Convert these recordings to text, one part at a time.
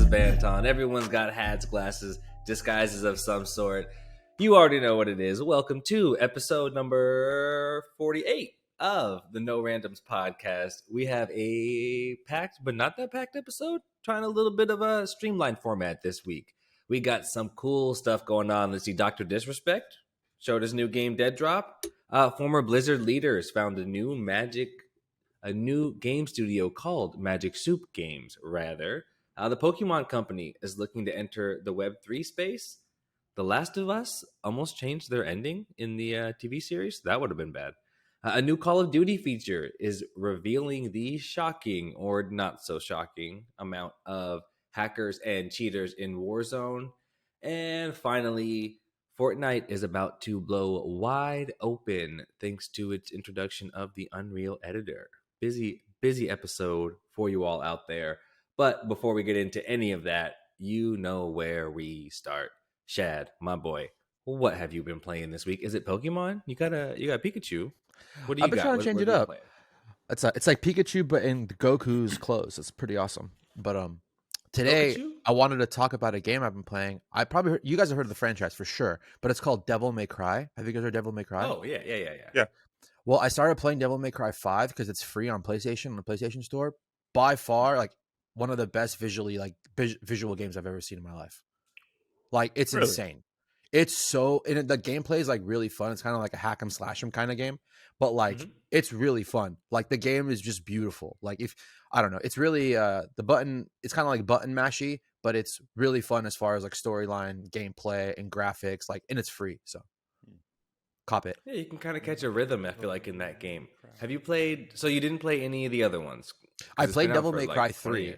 is Banton. Everyone's got hats, glasses, disguises of some sort. You already know what it is. Welcome to episode number 48 of the No Randoms podcast. We have a packed, but not that packed episode. Trying a little bit of a streamlined format this week. We got some cool stuff going on. Let's see, Dr. Disrespect showed his new game, Deadrop. Former Blizzard leaders found a new game studio called Magic Soup Games, rather. The Pokémon Company is looking to enter the Web3 space. The Last of Us almost changed their ending in the TV series. That would have been bad. A new Call of Duty feature is revealing the shocking or not so shocking amount of hackers and cheaters in Warzone. And finally, Fortnite is about to blow wide open thanks to its introduction of the Unreal Editor. Busy episode for you all out there. But before we get into any of that, you know where we start. Shad, my boy, what have you been playing this week? Is it Pokemon? You got Pikachu. What do you I've been got? trying to change it up. It's like Pikachu, but in Goku's clothes. It's pretty awesome. But today Pikachu? I wanted to talk about a game I've been playing. You guys have heard of the franchise for sure, but it's called Devil May Cry. Have you guys heard Devil May Cry? Oh yeah. Well, I started playing Devil May Cry 5 because it's free on PlayStation on the PlayStation Store. By far, like one of the best visual games I've ever seen in my life. Like it's Really? insane. It's so and the gameplay is like really fun. It's kind of like a hack 'em slash 'em kind of game, but like it's really fun. Like the game is just beautiful. Like I don't know, it's really the button. It's kind of like button mashy, but it's really fun as far as like storyline, gameplay, and graphics. Like and it's free, so cop it. Yeah, you can kind of catch a rhythm. I feel like in that game. Have you played? So you didn't play any of the other ones? I played Devil May Cry 3.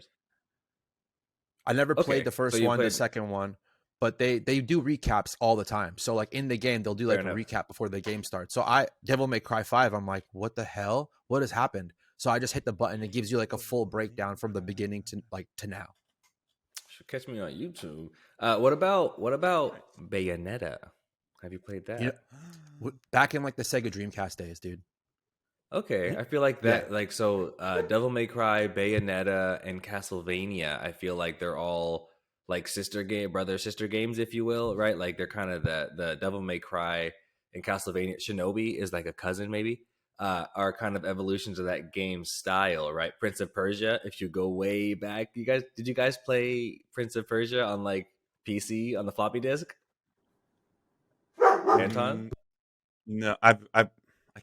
I never played the first one, the second one. But they do recaps all the time. So like in the game, they'll do like a recap before the game starts. So Devil May Cry 5, I'm like, what the hell? What has happened? So I just hit the button. It gives you like a full breakdown from the beginning to now. Should catch me on YouTube. What about Bayonetta? Have you played that? Back in like the Sega Dreamcast days, dude. Okay, I feel like that. Yeah. Devil May Cry, Bayonetta, and Castlevania. I feel like they're all like sister games, if you will, right? Like they're kind of the Devil May Cry and Castlevania. Shinobi is like a cousin, maybe, are kind of evolutions of that game style, right? Prince of Persia, if you go way back, did you guys play Prince of Persia on like PC on the floppy disk? Anton? No, I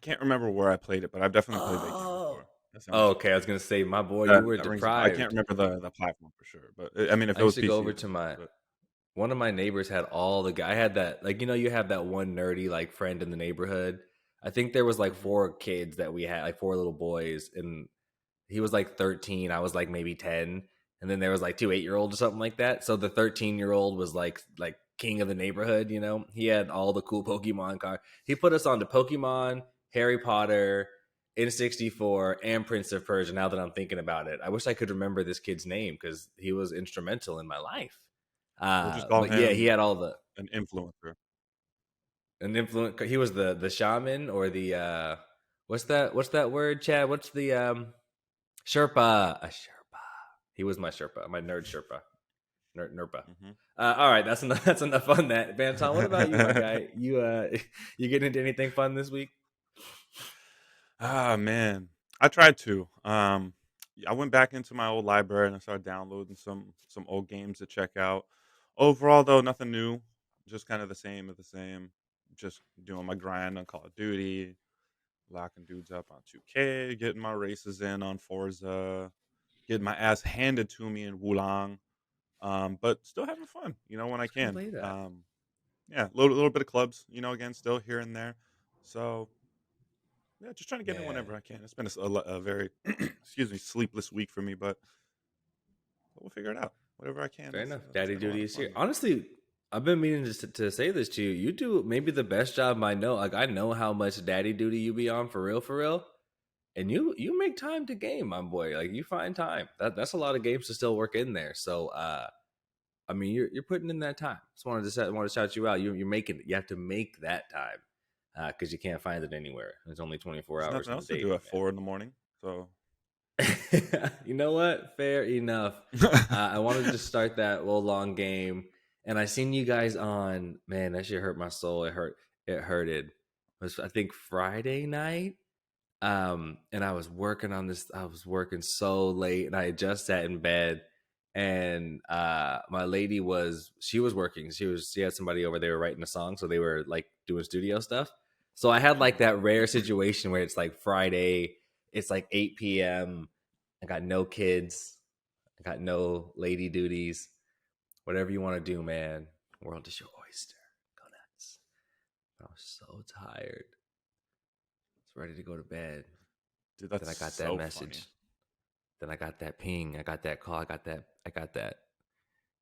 can't remember where I played it, but I've definitely played that game before. Okay, I was gonna say, my boy, you were deprived. I can't remember the platform for sure, but I mean, if it was PC, go over to one of my neighbors had all the guy. I had that, like, you have that one nerdy like friend in the neighborhood. I think there was like 4 kids that we had, like 4 little boys, and he was like 13. I was like maybe 10, and then there was like 2 8-year-olds or something like that. So the 13-year-old was like king of the neighborhood. He had all the cool Pokemon cards. He put us on to Pokemon, Harry Potter, N64, and Prince of Persia. Now that I'm thinking about it, I wish I could remember this kid's name because he was instrumental in my life. He had all an influencer. He was the shaman or the what's that word, Chad? What's the Sherpa? A Sherpa. He was my Sherpa, my nerd Sherpa. Nerpa. All right, that's enough on that. Banton, what about you, my guy? You getting into anything fun this week? Ah, man, I tried to. I went back into my old library and I started downloading some old games to check out. Overall, though, nothing new. Just kind of the same of the same. Just doing my grind on Call of Duty, locking dudes up on 2K, getting my races in on Forza, getting my ass handed to me in Wulong. But still having fun, when I can. Yeah, a little bit of clubs, again, still here and there. So, yeah, just trying to get in whenever I can. It's been a very, sleepless week for me, but we'll figure it out. Whatever I can. Fair enough. Daddy duty is here. Honestly, I've been meaning to say this to you. You do maybe the best job I know. Like, I know how much daddy duty you be on for real. And you make time to game, my boy. Like, you find time. That's a lot of games to still work in there. So, I mean, you're putting in that time. Just wanted to shout you out. You're making it. You have to make that time because you can't find it anywhere. There's only 24 hours. Nothing else to do at 4 in the morning. So You know what? Fair enough. I wanted to start that little long game, and I seen you guys on. Man, that shit hurt my soul. It hurt. It hurted. It was I think Friday night. And I was working on this. I was working so late, and I had just sat in bed, and my lady was she was working. She had somebody over there writing a song, so they were like doing studio stuff. So I had like that rare situation where it's like Friday, it's like 8 p.m. I got no kids, I got no lady duties. Whatever you want to do, man. World is your oyster. Go nuts. I was so tired. I was ready to go to bed. Dude, Then that's I got that so funny. message. Then I got that ping. I got that call. I got that. I got that.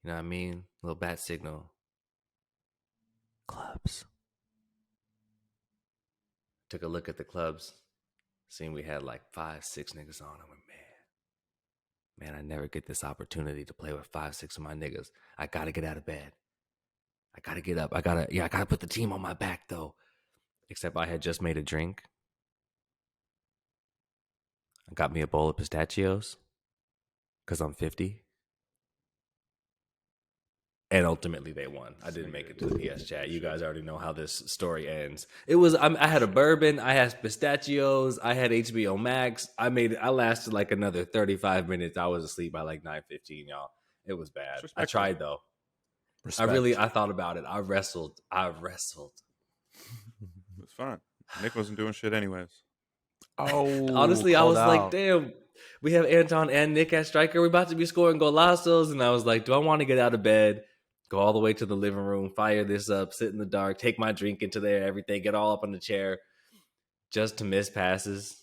You know what I mean? Little bat signal. Clubs. Took a look at the clubs. Seen we had like 5, 6 niggas on. I went, man, I never get this opportunity to play with 5, 6 of my niggas. I gotta get out of bed. I gotta get up. I gotta put the team on my back though. Except I had just made a drink. I got me a bowl of pistachios. Cause I'm 50. And ultimately they won. I This didn't make nigga it to the is PS chat. You shit. guys already know how this story ends. It was I had a bourbon, I had pistachios, I had HBO Max. I lasted like another 35 minutes. I was asleep by like 9:15, y'all. It was bad. It's I respectful. tried though. Respect. I thought about it. I wrestled. It's fine. Nick wasn't doing shit anyways. Oh, Honestly, I called was like, out. damn, we have Anton and Nick at striker. We're about to be scoring golazos. And I was like, do I want to get out of bed, go all the way to the living room, fire this up, sit in the dark, take my drink into there, everything, get all up on the chair just to miss passes,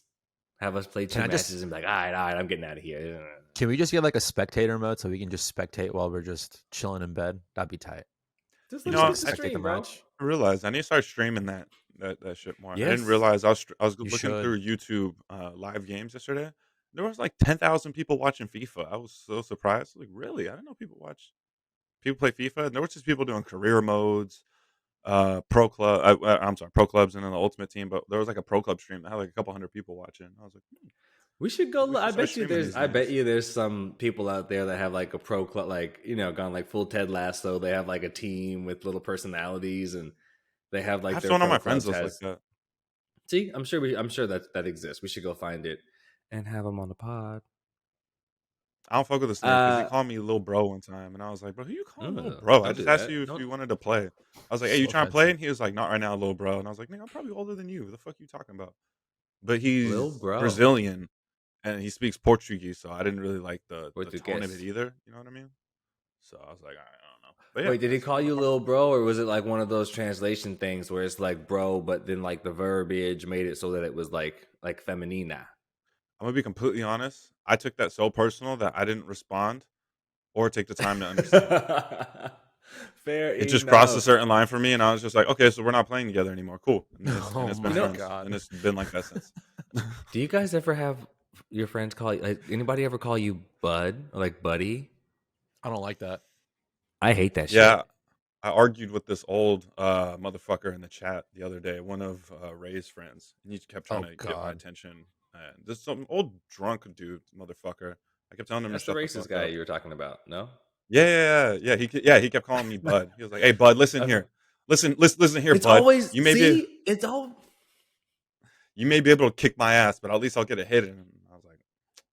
have us play Can two I just matches and be like, all right, I'm getting out of here. can we just get like a spectator mode so we can just spectate while we're just chilling in bed? That'd be tight. Just You let Just us know, like get the spectate the stream, bro. match. I realized I need to start streaming that shit more. I didn't Yes. realize I was You looking should. through YouTube live games yesterday. There was like 10,000 people watching FIFA. I was so surprised. Like, really? I didn't know people play FIFA. And there was just people doing career modes, pro club. I'm sorry, pro clubs, and then the ultimate team. But there was like a pro club stream that had like a couple hundred people watching. I was like, We should go. maybe we should start streaming these I bet games. you there's some people out there that have like a pro club, like gone like full Ted Lasso. They have like a team with little personalities, and they have I like have their someone on pro my friends clubs list like has. that. See, I'm sure that exists. We should go find it and have them on the pod. I don't fuck with this nigga because he Uh, called me little bro one time, and I was like, "Bro, who you calling little mm, bro? I don't just do asked that. you if Don't. you wanted to play." I was like, "Hey, you So trying to play?" offensive. And he was like, "Not right now, little bro." And I was like, "Nigga, I'm probably older than you. The fuck you talking about?" But Lil he's bro. Brazilian and he speaks Portuguese, so I didn't really like the What you tone of it guess? either. You know what I mean? So I was like, I don't know. But yeah, Wait, did he that's call one of you my Lil partners. Bro, or was it like one of those translation things where it's like bro, but then like the verbiage made it so that it was like feminina? I'm gonna be completely honest. I took that so personal that I didn't respond or take the time to understand. Fair It just crossed a enough. certain line for me, and I was just like, okay, so we're not playing together anymore. Cool. And Oh it's been You my know, friends, god. and it's been like that since. do you guys ever have your friends call you? Like, anybody ever call you Bud or like Buddy? I don't like that. I hate that Yeah, shit. I argued with this old motherfucker in the chat the other day, one of Ray's friends, and he kept trying Oh to get my god. attention. And this some old drunk dude, motherfucker. I kept telling him to That's the shut the racist fuck guy up. you were talking about. No. Yeah. He kept calling me Bud. He was like, "Hey, Bud, listen Okay. here, listen here, It's Bud. always see. It's all. You may be able to kick my ass, but at least I'll get a hit." And I was like,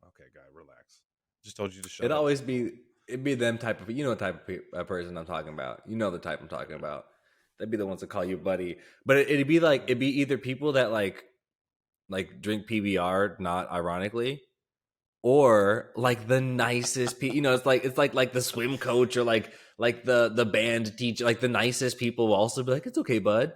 "Okay, guy, relax. Just told you to shut It up." always be. It'd be them type of. You know the type of person I'm talking about. You know the type I'm talking about. They'd be the ones that call you buddy. But it'd be like it'd be either people that like drink PBR, not ironically, or like the nicest people. It's like the swim coach or like the band teacher. Like the nicest people will also be like, "It's okay, bud."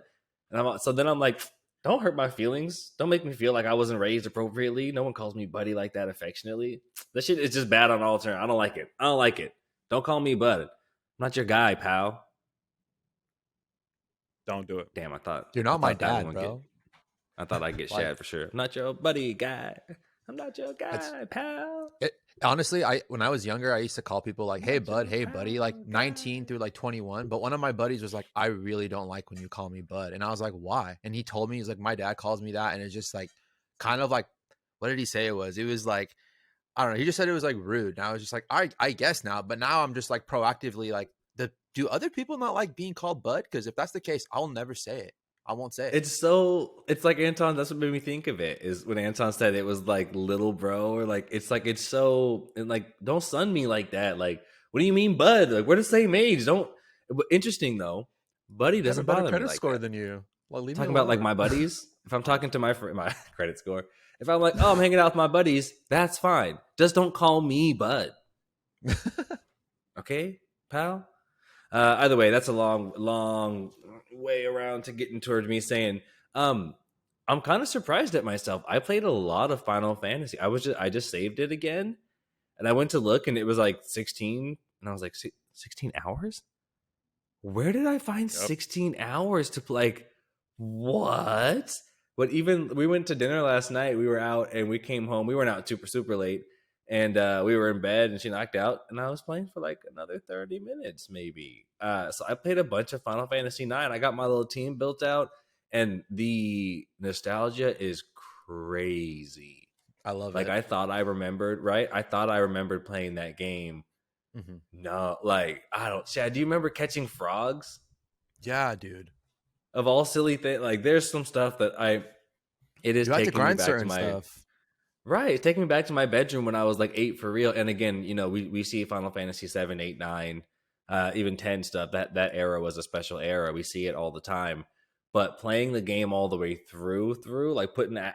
And so then I'm like, don't hurt my feelings. Don't make me feel like I wasn't raised appropriately. No one calls me buddy like that affectionately. That shit is just bad on all terms. I don't like it. I don't like it. Don't call me bud. I'm not your guy, pal. Don't do it. Damn, I thought You're I not my thought that dad, one get. bro. I thought I'd get Like shad for sure. I'm not your buddy guy. I'm not your it's guy, pal. it honestly, I when I was younger, I used to call people like, I'm "Hey not bud, your hey buddy," like pal, 19 guy. through like 21. But one of my buddies was like, "I really don't like when you call me bud." And I was like, "Why?" And he told me, he's like, "My dad calls me that." And it's just like kind of like what did he say it was? It was like I don't know. He just said it was like rude. And I was just like, I guess now. But now I'm just like proactively like, do other people not like being called bud? Because if that's the case, I'll never say it. I won't say it. It's like Anton. That's what made me think of it is when Anton said it was like little bro, or like it's so, and like, don't sun me like that. Like, what do you mean, bud? Like, we're the same age. Don't. But interesting though, buddy I have a doesn't better bother me credit like score that. than you. Well, leave me Talking about like alone. my buddies. If I'm talking to my credit score, if I'm like, oh, I'm hanging out with my buddies, that's fine. Just don't call me bud. Okay, pal. Either way, that's a long way around to getting towards me saying, um, I'm kind of surprised at myself. I played a lot of Final Fantasy. I just saved it again, and I went to look, and it was like 16, and I was like, 16 hours? Where did I find Yep. 16 hours to play? Like, what? But even we went to dinner last night. We were out and we came home. We weren't out super late, and we were in bed. And she knocked out, and I was playing for like another 30 minutes, maybe. So I played a bunch of Final Fantasy 9. I got my little team built out, and the nostalgia is crazy. I love Like it. I thought I remembered, right? I thought I remembered playing that game. Mm-hmm. No, like I don't. Chad, do you remember catching frogs? Yeah, dude. Of all silly things, like there's some stuff that it is You had to taking me grind back to certain my stuff. right. It's taking me back to my bedroom when I was like 8 for real. And again, we see Final Fantasy 7, 8, 9, even 10 stuff. That era was a special era. We see it all the time. But playing the game all the way through, like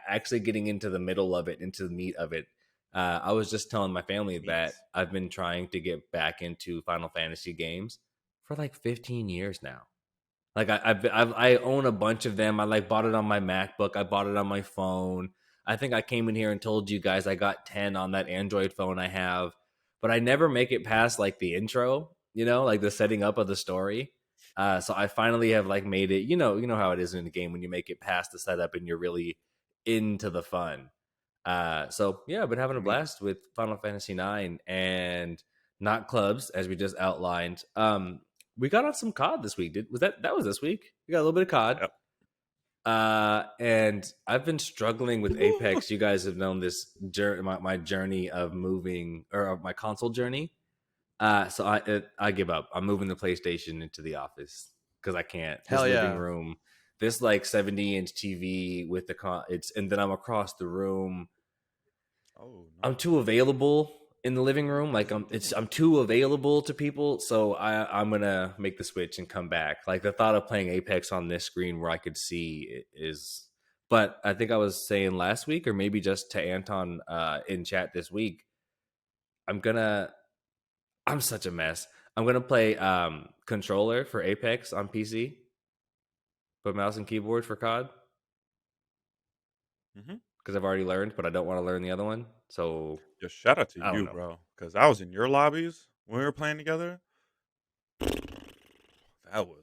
actually getting into the middle of it, into the meat of it. I was just telling my family that Meats. I've been trying to get back into Final Fantasy games for like 15 years now. Like I own a bunch of them. I like bought it on my MacBook. I bought it on my phone. I think I came in here and told you guys I got 10 on that Android phone I have, but I never make it past like the intro, like the setting up of the story. So I finally have like made it. You know how it is in the game when you make it past the setup and you're really into the fun. So yeah, I've been having a Meats. blast with Final Fantasy 9 and not clubs as we just outlined. We got on some COD this week. That was this week? We got a little bit of COD. Yep. And I've been struggling with Apex. You guys have known this journey, my journey of moving, or my console journey. So I give up. I'm moving the PlayStation into the office because I can't. This Hell living yeah. room, this like 70-inch TV with and then I'm across the room. Oh I'm no. too available in the living room. Like I'm too available to people. So I'm gonna make the switch and come back. Like the thought of playing Apex on this screen where I could see it is. But I think I was saying last week, or maybe just to Anton in chat this week, I'm gonna. I'm such a mess. I'm gonna play controller for Apex on PC, but mouse and keyboard for COD Mm-hmm. because I've already learned, but I don't want to learn the other one. So Just shout out to I don't you, know. bro, because I was in your lobbies when we were playing together. That was that was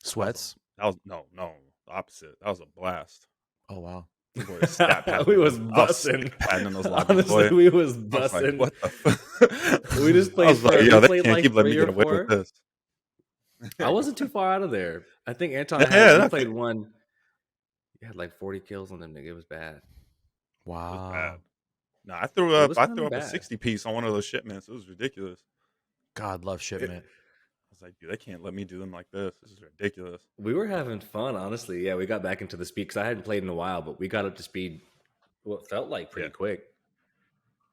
a Sweats. that was no the opposite. That was a blast. Oh wow. Them boys stat padding We in was those. I was bussing. stat padding in those lobbies, Honestly, boy. we was I was like, bussing. what the? We just I played was like, for yo, we they played can't keep like letting me 3 get or away with 4. this. I wasn't too far out of there. I think Anton Yeah, we played nothing. one. He had like 40 kills on them. Nigga, it was bad. It was bad. Wow. No, I threw It up. was I kind threw of up a bad. 60 piece on one of those shipments. It was ridiculous. God love It, shipment. I was like, dude, they can't let me do them like this. This is ridiculous. we were having fun, honestly. Yeah, we got back into the speed because I hadn't played in a while, but we got up to speed what felt like Yeah, pretty quick.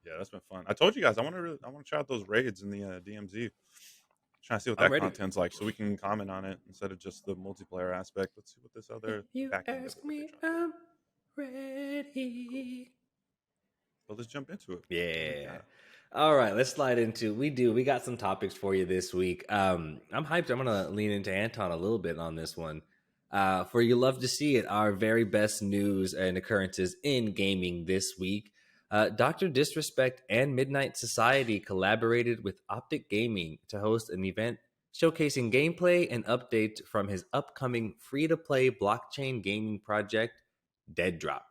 yeah, that's been fun. I told you guys I want to try out those raids in the DMZ. Trying to see what I'm that ready. content's like, so we can comment on it instead of just the multiplayer aspect. Let's see what this If other you back end of ask it what they're me, trying to do. I'm ready. But let's jump into it. What do we Yeah. got? All right, let's slide into we got some topics for you this week. I'm hyped. I'm gonna lean into Anton a little bit on this one. For you love to see it, our very best news and occurrences in gaming this week. Dr. Disrespect and Midnight Society collaborated with Optic Gaming to host an event showcasing gameplay and updates from his upcoming free-to-play blockchain gaming project, Deadrop.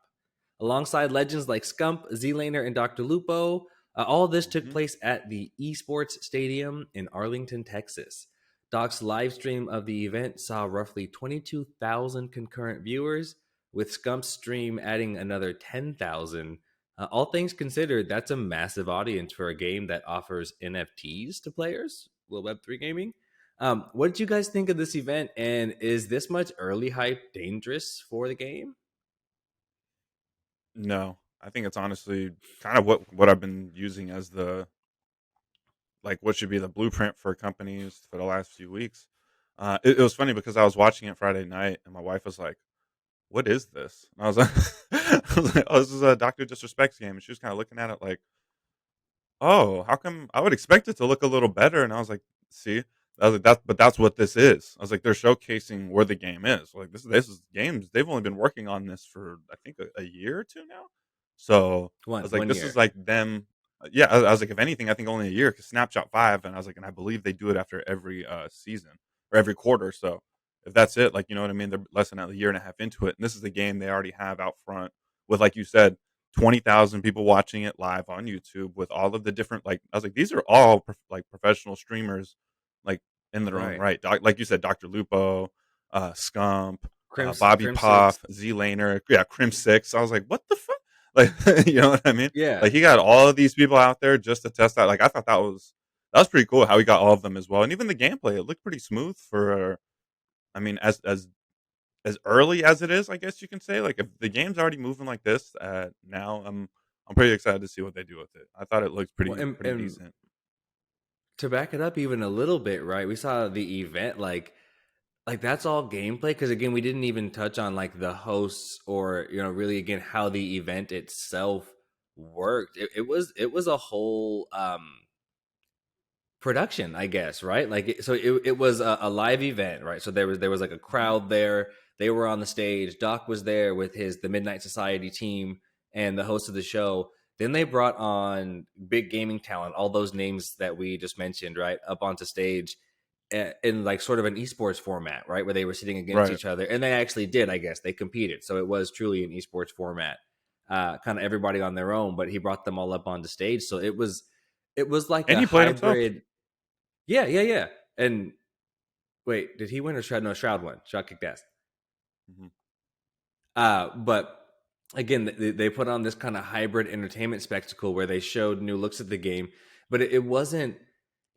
Alongside legends like Scump, Z-Laner, and Dr. Lupo, all this took Mm-hmm. place at the Esports Stadium in Arlington, Texas. Doc's live stream of the event saw roughly 22,000 concurrent viewers, with Scump's stream adding another 10,000 All things considered, that's a massive audience for a game that offers NFTs to players. Well, Web3 gaming. What did you guys think of this event? And is this much early hype dangerous for the game? No, I think it's honestly kind of what I've been using as the like what should be the blueprint for companies for the last few weeks. It was funny because I was watching it Friday night, and my wife was like, "What is this?" And I was like, "I was like, oh, this is a Doctor Disrespect game," and she was kind of looking at it like, "Oh, how come I would expect it to look a little better?" And I was like, "See, I was like, but that's what this is." I was like, "They're showcasing where the game is. Like this is games. They've only been working on this for I think a year or two now. So I was like, One this is year. like them. Yeah, I was like, if anything, I think only a year because Snapshot 5, and I was like, and I believe they do it after every season or every quarter. So if that's it, like you know what I mean, they're less than a year and a half into it, and this is the game they already have out front with, like you said, 20,000 people watching it live on YouTube with all of the different like I was like these are all like professional streamers like in their own Right. right. Like you said, Dr. Lupo, Scump, Bobby Crim Six. Poff, Z Laner, yeah, Crim Six. I was like, what the fuck? Like you know what I mean? Yeah. Like he got all of these people out there just to test out. Like I thought that was pretty cool how he got all of them as well. And even the gameplay, it looked pretty smooth for I mean, as early as it is, I guess you can say. Like if the game's already moving like this, now I'm pretty excited to see what they do with it. I thought it looked Well, pretty and decent. to back it up even a little bit, right? We saw the event like that's all gameplay because again, we didn't even touch on like the hosts or really again how the event itself worked. It was a whole production, I guess, right? Like so it was a live event, right? So there was like a Hmm. crowd there. They were on the stage. Doc was there with the Midnight Society team and the host of the show. Then they brought on big gaming talent, all those names that we just mentioned, right, up onto stage in like sort of an esports format, right, where they were sitting against Right. each other, and they actually did, I guess, they competed. So it was truly an esports format, kind of everybody on their own, but he brought them all up onto stage. So it was like And a he played himself. hybrid. Yeah, yeah, yeah. And wait, did he win or Shroud? No, Shroud won. Shroud kicked ass. Hmm. But again, they put on this kind of hybrid entertainment spectacle where they showed new looks at the game, but it wasn't,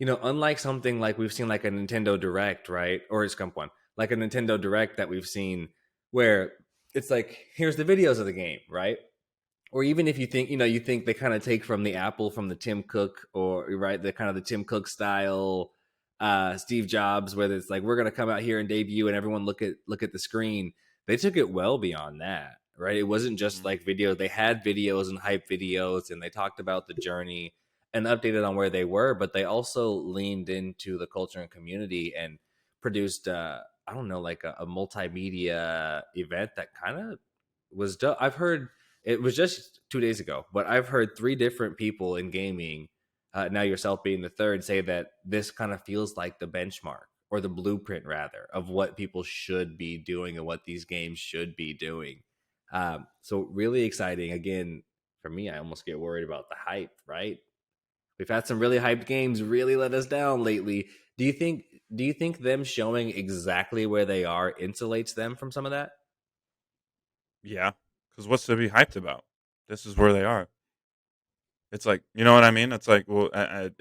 unlike something like we've seen like a Nintendo Direct, right? Or it's Scump one, like a Nintendo Direct that we've seen where it's like, here's the videos of the game, right? Or even if you think you think they kind of take from the Apple from the Tim Cook, or right, the kind of the Tim Cook style Steve Jobs, where it's like we're gonna come out here and debut and everyone look at the screen. They took it well beyond that, right? It wasn't just Hmm. like video. They had videos and hype videos, and they talked about the journey and updated on where they were, but they also leaned into the culture and community and produced I don't know, like a multimedia event that kind of was dope. I've heard it was just 2 days ago, but I've heard three different people in gaming, now yourself being the third, say that this kind of feels like the benchmark or the blueprint, rather, of what people should be doing and what these games should be doing. So really exciting. Again, for me, I almost get worried about the hype. Right? We've had some really hyped games really let us down lately. Do you think? Do you think them showing exactly where they are insulates them from some of that? Yeah, because what's to be hyped about? This is where they are. It's like you know what I mean. It's like well,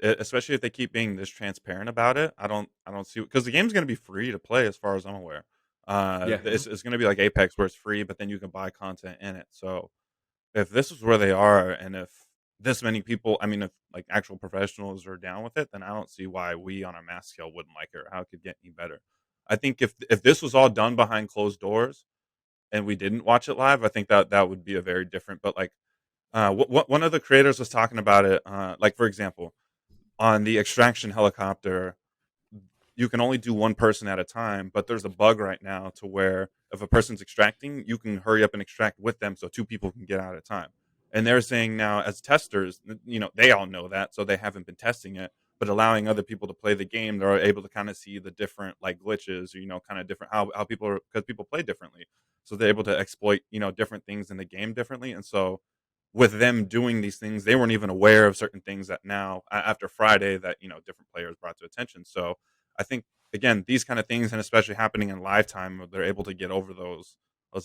especially if they keep being this transparent about it. I don't see because the game's going to be free to play as far as I'm aware. Yeah. It's going to be like Apex where it's free, but then you can buy content in it. So if this is where they are and if this many people I mean if like actual professionals are down with it, then I don't see why we on a mass scale wouldn't like it or how it could get any better. I think if this was all done behind closed doors and we didn't watch it live, I think that would be a very different. But like one of the creators was talking about it, like for example, on the extraction helicopter, you can only do one person at a time, but there's a bug right now to where if a person's extracting, you can hurry up and extract with them so two people can get out at a time. And they're saying now as testers, they all know that, so they haven't been testing it, but allowing other people to play the game, they're able to kind of see the different like glitches, or, kind of different how people are because people play differently. So they're able to exploit, different things in the game differently. And so with them doing these things, they weren't even aware of certain things that now after Friday that, different players brought to attention. So I think again, these kind of things, and especially happening in live time, they're able to get over those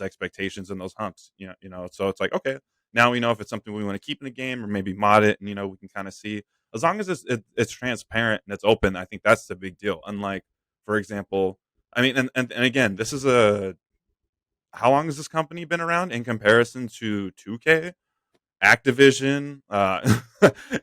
expectations and those humps. So it's like okay, Now we know if it's something we want to keep in the game or maybe mod it, and we can kind of see. As long as it's transparent and it's open, I think that's the big deal. Unlike, for example, I mean, and again, this is a how long has this company been around in comparison to 2K? Activision,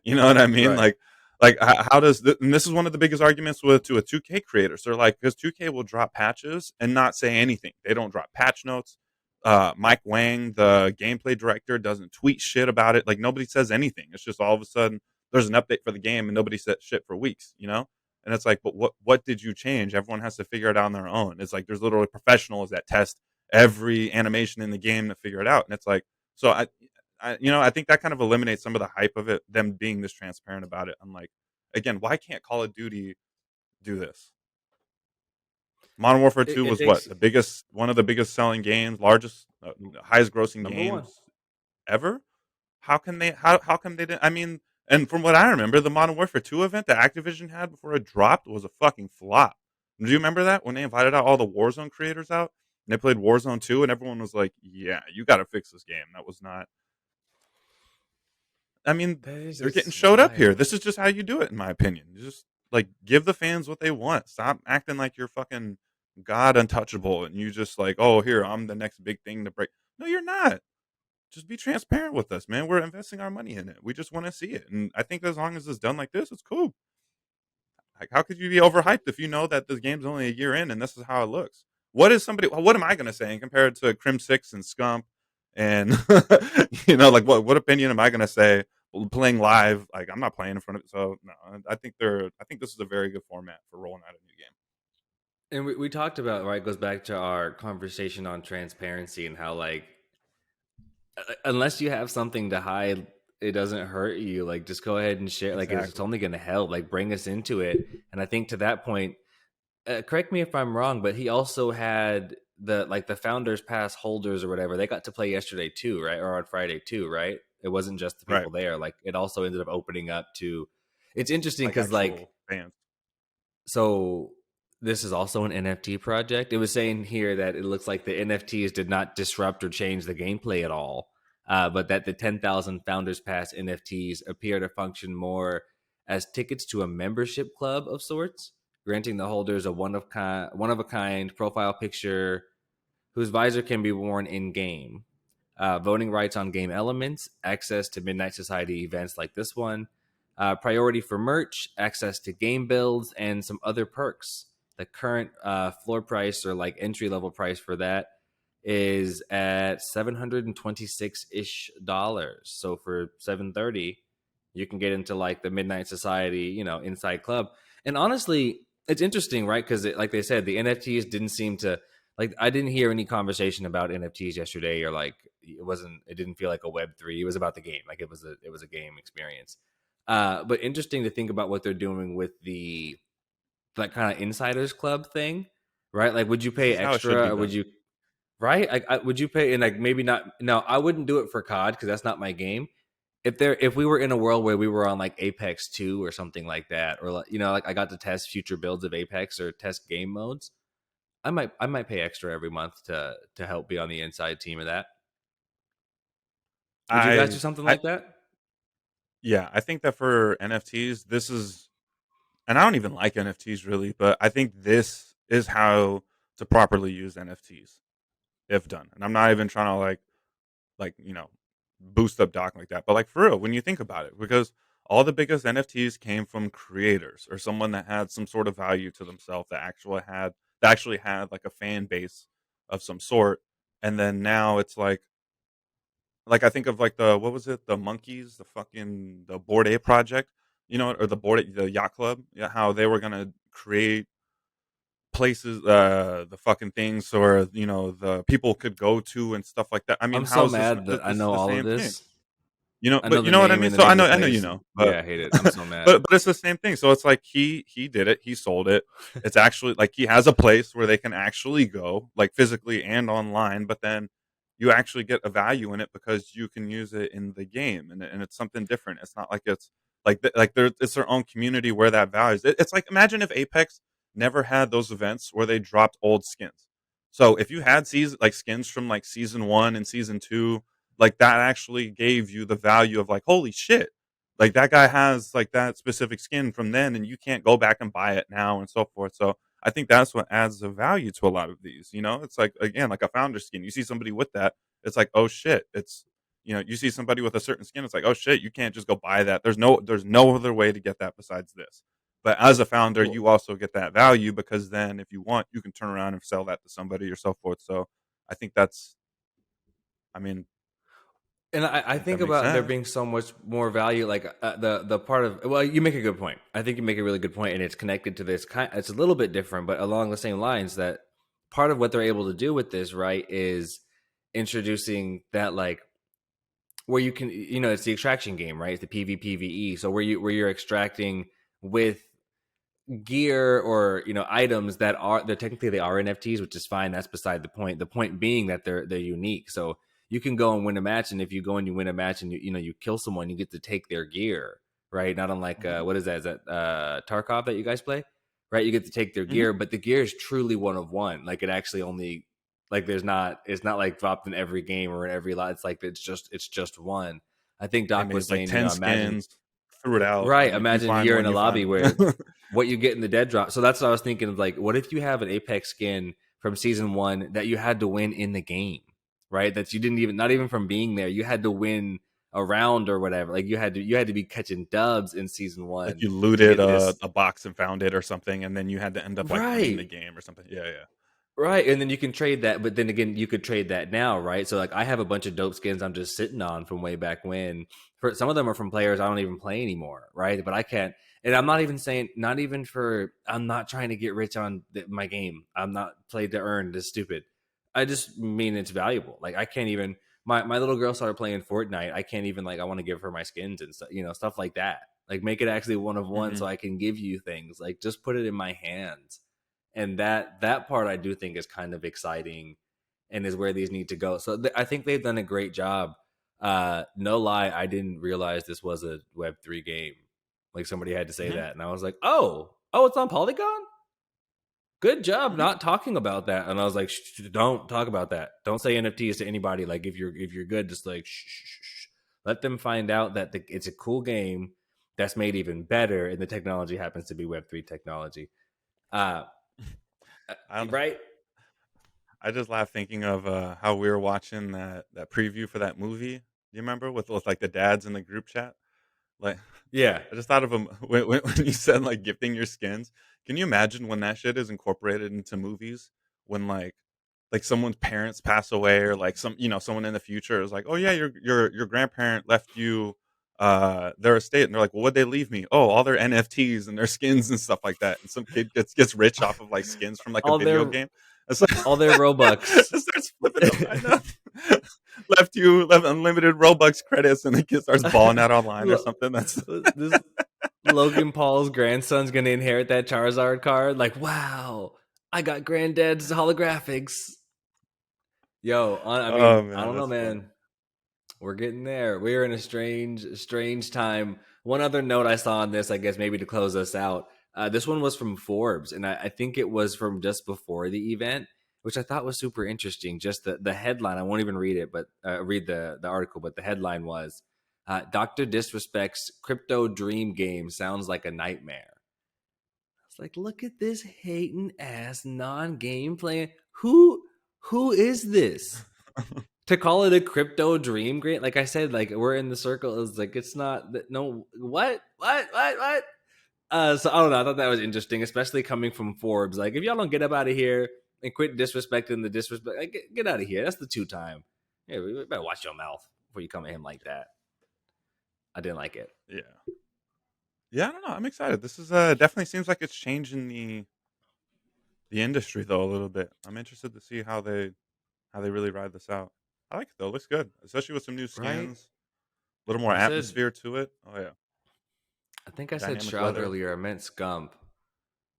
you know what I mean? Right. Like how does and this is one of the biggest arguments with to a 2K creator. So they're like, because 2K will drop patches and not say anything. They don't drop patch notes. Mike Wang, the gameplay director, doesn't tweet shit about it. Like nobody says anything. It's just all of a sudden there's an update for the game and nobody said shit for weeks. And it's like, but what did you change? Everyone has to figure it out on their own. It's like there's literally professionals that test every animation in the game to figure it out. And it's like, so I think that kind of eliminates some of the hype of it, them being this transparent about it. I'm like, again, why can't Call of Duty do this? Modern Warfare It, 2 it was what takes one of the biggest selling games, largest, highest grossing number one. games ever. How come they didn't? I mean, and from what I remember, the Modern Warfare 2 event that Activision had before it dropped was a fucking flop. Do you remember that when they invited out all the Warzone creators out and they played Warzone 2 and everyone was like, "Yeah, you got to fix this game." That was not. I mean, That is they're getting just showed up here. wild. This is just how you do it, in my opinion. You just like give the fans what they want. Stop acting like you're fucking God untouchable and you just like, oh, here, I'm the next big thing to break. No, you're not. Just be transparent with us, man. We're investing our money in it. We just want to see it. And I think as long as it's done like this, it's cool. Like, how could you be overhyped if you know that this game's only a year in and this is how it looks? What am I going to say compared to Crim 6 and Scump? And, like what opinion am I going to say playing live? Like, I'm not playing in front of it. So, no, I think this is a very good format for rolling out a new game. And we talked about, right, goes back to our conversation on transparency and how, like, unless you have something to hide, it doesn't hurt you. Like, just go ahead and share. Like, it's Exactly. only going to help. Like, bring us into it. And I think to that point, correct me if I'm wrong, but he also had the founders pass holders or whatever. They got to play yesterday too, right? Or on Friday too, right? It wasn't just the Right. people there. Like, it also ended up opening up to. It's interesting Like because, like, actual fans. so this is also an NFT project. It was saying here that it looks like the NFTs did not disrupt or change the gameplay at all, but that the 10,000 Founders Pass NFTs appear to function more as tickets to a membership club of sorts, granting the holders a one of a kind profile picture whose visor can be worn in game. Voting rights on game elements, access to Midnight Society events like this one, priority for merch, access to game builds, and some other perks. The current floor price or like entry level price for that is at $726-ish. So for 730, you can get into like the Midnight Society, inside club. And honestly, it's interesting, right? Because like they said, the NFTs didn't seem to like I didn't hear any conversation about NFTs yesterday or like it didn't feel like a web3. It was about the game. Like it was a game experience. But interesting to think about what they're doing with the like kind of insiders club thing, right? Like would you This pay is how it should extra be or would done. you right? Like would you pay and like maybe not no, I wouldn't do it for COD because that's not my game. If we were in a world where we were on like Apex 2 or something like that, or like like I got to test future builds of Apex or test game modes, I might pay extra every month to help be on the inside team of that. Would you guys do I something I like that? yeah, I think that for NFTs, this is and I don't even like NFTs really, but I think this is how to properly use NFTs if done. And I'm not even trying to like boost up Doc like that, but like for real, when you think about it, because all the biggest NFTs came from creators or someone that had some sort of value to themselves that actually had like a fan base of some sort, and then now it's like I think of like the what was it the monkeys the Board A project, or the yacht club, yeah, how they were gonna create places, the fucking things, or the people could go to and stuff like that. I mean, I'm how so is this mad that I this is know the all of same thing? this. I know But the you know what I name mean? and the So name I know of the I know place. but Yeah, I hate it. I'm so mad. but it's the same thing. So it's like he did it, he sold it. It's actually like he has a place where they can actually go, like physically and online, but then you actually get a value in it because you can use it in the game, and it's something different. It's not like it's like it's their own community where that values. It's like imagine if Apex never had those events where they dropped old skins. So if you had season like skins from like season 1 and season 2, like that actually gave you the value of like, holy shit, like that guy has like that specific skin from then, and you can't go back and buy it now and so forth. So I think that's what adds the value to a lot of these. You know, it's like again like a founder skin. You see somebody with that, it's like, oh shit, it's you see somebody with a certain skin, it's like, oh shit, you can't just go buy that. There's no other way to get that besides this. But as a founder, Well, you also get that value because then if you want, you can turn around and sell that to somebody or so forth. So I think that's, I mean, and I I think that think makes about there sense. being so much more value, like the part of, well, you make a good point. I think you make a really good point, and it's connected to this kind. It's a little bit different, but along the same lines that part of what they're able to do with this, right, is introducing that like where you can, it's the extraction game, right? It's the PvPvE. So where you're extracting with gear or items that are they're technically they are NFTs, which is fine. That's beside the point. The point being that they're unique. So you can go and win a match, and if you go and you win a match and you kill someone, you get to take their gear, right? Not unlike Hmm. what is that? Is that Tarkov that you guys play? Right, you get to take their Hmm. gear, but the gear is truly one of one. Like it actually only like it's not like dropped in every game or in every lot. It's like it's just one. I think They Doc was made like saying, 10 imagine. skins, threw it out, Right. and you Imagine find you're in one, a you find lobby where one. what you get in the dead drop. So that's what I was thinking of. Like, what if you have an Apex skin from season one that you had to win in the game, right? That you didn't even, not even from being there, you had to win a round or whatever. Like you had to be catching dubs in season Like one you to looted get this. a box and found it or something, and then you had to end up like winning the Right. game or something. Yeah, yeah. Right, and then you can trade that, but then again, you could trade that now, right? So like, I have a bunch of dope skins I'm just sitting on from way back when. For some of them are from players I don't even play anymore, right? But I can't, and I'm not even saying, not even for, I'm not trying to get rich on my game. I'm not played to earn. This stupid. I just mean it's valuable. Like I can't even. My little girl started playing Fortnite. I can't even like. I want to give her my skins and stuff, stuff like that. Like make it actually one of one, Hmm. so I can give you things. Like just put it in my hands, and that part I do think is kind of exciting and is where these need to go. So I think they've done a great job. No lie, I didn't realize this was a Web3 game. Like somebody had to say Hmm. that, and I was like, oh, it's on Polygon. Good job Hmm. not talking about that. And I was like, don't talk about that. Don't say NFTs to anybody. Like if you're good, just like shh. Let them find out that it's a cool game that's made even better, and the technology happens to be Web3 technology. Uh, I don't know. right? I just laugh thinking of how we were watching that preview for that movie. Do you remember with like the dads in the group chat? Like, Yeah. I just thought of him when you said like gifting your skins. Can you imagine when that shit is incorporated into movies? When like someone's parents pass away, or like someone in the future is like, oh yeah, your grandparent left you their estate, and they're like, well, what'd they leave me? Oh, all their NFTs and their skins and stuff like that. And some kid gets rich off of like skins from like a all video their game. It's like all their Robux. it starts flipping them. I know. Left unlimited Robux credits, and the kid starts balling out online or something. That's This Logan Paul's grandson's gonna inherit that Charizard card. Like, wow, I got granddad's holographics. Yo, I oh mean, I man, don't know, that's funny. man. We're getting there. We're in a strange time. One other note I saw on this, I guess maybe to close us out. This one was from Forbes, and I think it was from just before the event, which I thought was super interesting. Just the headline. I won't even read it, but read the article. But the headline was, "Doctor Disrespect's Crypto Dream Game Sounds Like a Nightmare." It's like, look at this hating ass non-game playing. Who is this? To call it a crypto dream great, like I said, like we're in the circle, is like it's not that. No, what so I don't know, I thought that was interesting, especially coming from Forbes. Like if y'all don't get up out of here and quit disrespecting the disrespect, like, get out of here. That's the two-time. Yeah, we better watch your mouth before you come at him like that. I didn't like it. Yeah, yeah. I don't know. I'm excited. This is definitely seems like it's changing the industry though a little bit. I'm interested to see how they really ride this out. I like it though. It looks good, especially with some new Right, skins, a little more I said, atmosphere to it. Oh yeah, I think I said dynamic Shroud weather. earlier, I meant Scump.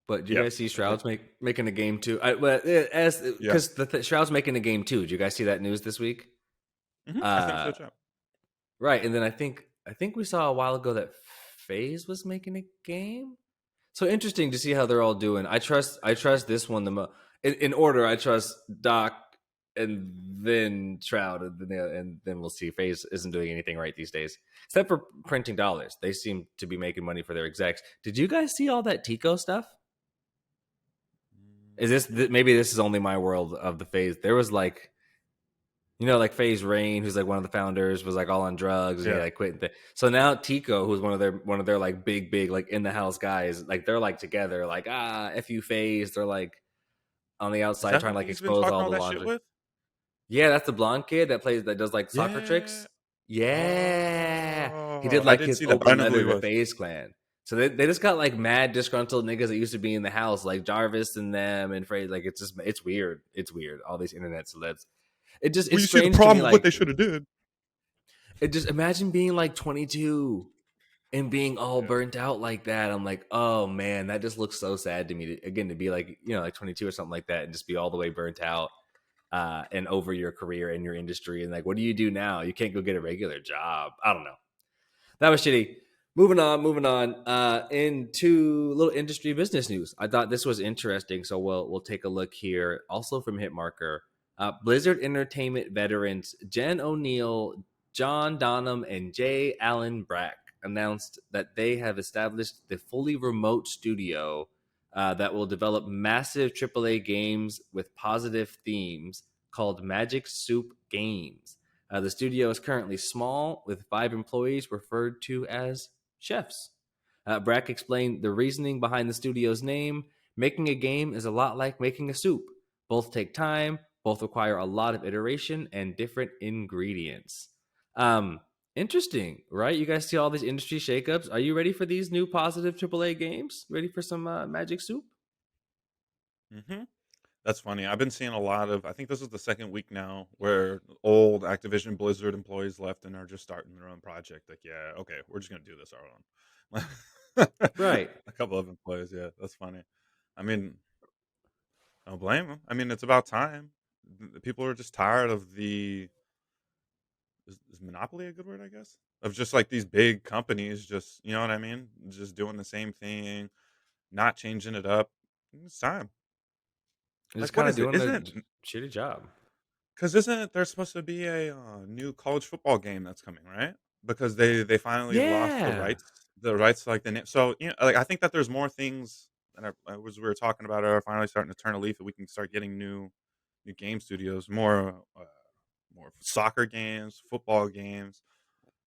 But do you Yep, guys see I think. Shroud's making a game too? But as Yeah, because Shroud's making a game too. Did you guys see that news this week? I think so Uh, too. right, and then I think we saw a while ago that FaZe was making a game. So interesting to see how they're all doing. I trust this one the most. In order, I trust Doc. and then Shroud, and then we'll see. FaZe isn't doing anything right these days, except for printing dollars. They seem to be making money for their execs. Did you guys see all that Tico stuff? Is this maybe this is only my world of the FaZe? There was like, like FaZe Rain, who's like one of the founders, was like all on drugs and he Yeah. like quit. So now Tico, who's one of their like big like in the house guys, like they're like together, like f you FaZe. They're like on the Is outside that trying who to like he's been expose talking all all the that shit laundry. with? Yeah, that's the blonde kid that does like soccer Yeah. tricks. Yeah, he did Oh, I like didn't his see that, but I open know who letter he to was. FaZe Clan. So they just got like mad disgruntled niggas that used to be in the house, like Jarvis and them and FaZe. Like it's weird. It's weird. All these internet celebs. Well, It's you see the strange to me. problem with what Like they should have did. it just imagine being like 22 and being all Yeah. burnt out like that. I'm like, oh man, that just looks so sad to me. Again, to be like like 22 or something like that and just be all the way burnt out. And over your career and your industry. And like, what do you do now? You can't go get a regular job. I don't know. That was shitty. Moving on, moving on. Into little industry business news. I thought this was interesting, so we'll take a look here. Also from Hitmarker, Blizzard Entertainment veterans Jen O'Neill, John Donham, and J. Allen Brack announced that they have established the fully remote studio that will develop massive AAA games with positive themes called Magic Soup Games. The studio is currently small, with 5 employees referred to as chefs. Brack explained the reasoning behind the studio's name. Making a game is a lot like making a soup. Both take time, both require a lot of iteration and different ingredients. Um, Interesting, right? You guys see all these industry shakeups. Are you ready for these new positive AAA games? Ready for some Magic Soup? Hmm. That's funny. I've been seeing a lot of. I think this is the second week now where old Activision Blizzard employees left and are just starting their own project. Like, yeah, okay, we're just gonna do this our own. Right. A couple of employees. Yeah, that's funny. I mean, I don't blame them. I mean, it's about time. People are just tired of the. Is monopoly a good word? I guess of just like these big companies, just you know what I mean, just doing the same thing, not changing it up. It's time. Just Like, what kind of is it? doing a Isn't shitty job. Because isn't there supposed to be a new college football game that's coming, right? Because they finally lost Yeah. the rights to, like the name. So like I think that there's more things that we were talking about are finally starting to turn a leaf, that we can start getting new game studios, more soccer games, football games.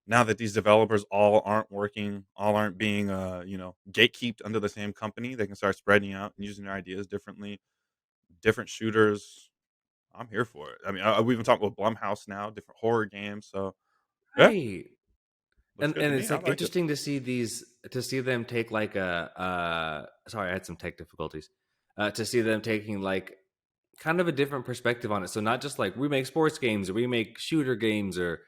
Now that these developers all aren't being gatekept under the same company, they can start spreading out and using their ideas differently. Different shooters, I'm here for it. I mean, we've been talking about Blumhouse now, different horror games. So yeah, Right. looks and good to and me. it's I like like it. interesting to see them take like a sorry, I had some tech difficulties. To see them taking like kind of a different perspective on it. So not just like we make sports games or we make shooter games or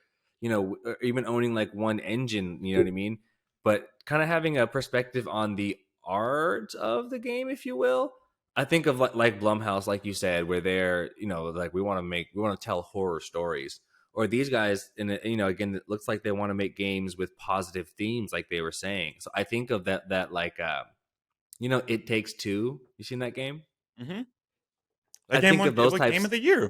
or even owning like one engine, you know what I mean? But kind of having a perspective on the art of the game, if you will. I think of like Blumhouse, like you said, where they're like we want to tell horror stories, or these guys, and again, it looks like they want to make games with positive themes, like they were saying. So I think of that like It Takes Two. You seen that game? Hmm. That I game think won of those like game types. of the year.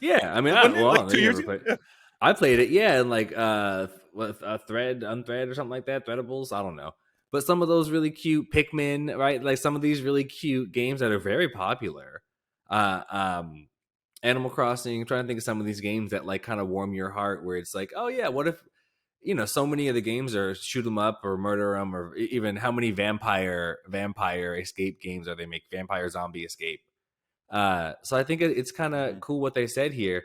Yeah, I mean, Wasn't it well, like you 2 years never ago? played. Yeah. I played it, yeah, and like with a unthread or something like that, threadables. I don't know, but some of those really cute Pikmin, right? Like some of these really cute games that are very popular. Uh, um, Animal Crossing. I'm trying to think of some of these games that like kind of warm your heart, where it's like, oh yeah, what if so many of the games are shoot 'em up or murder 'em, or even how many vampire escape games are they make? Vampire zombie escape. So I think it's kind of Hmm. cool what they said here.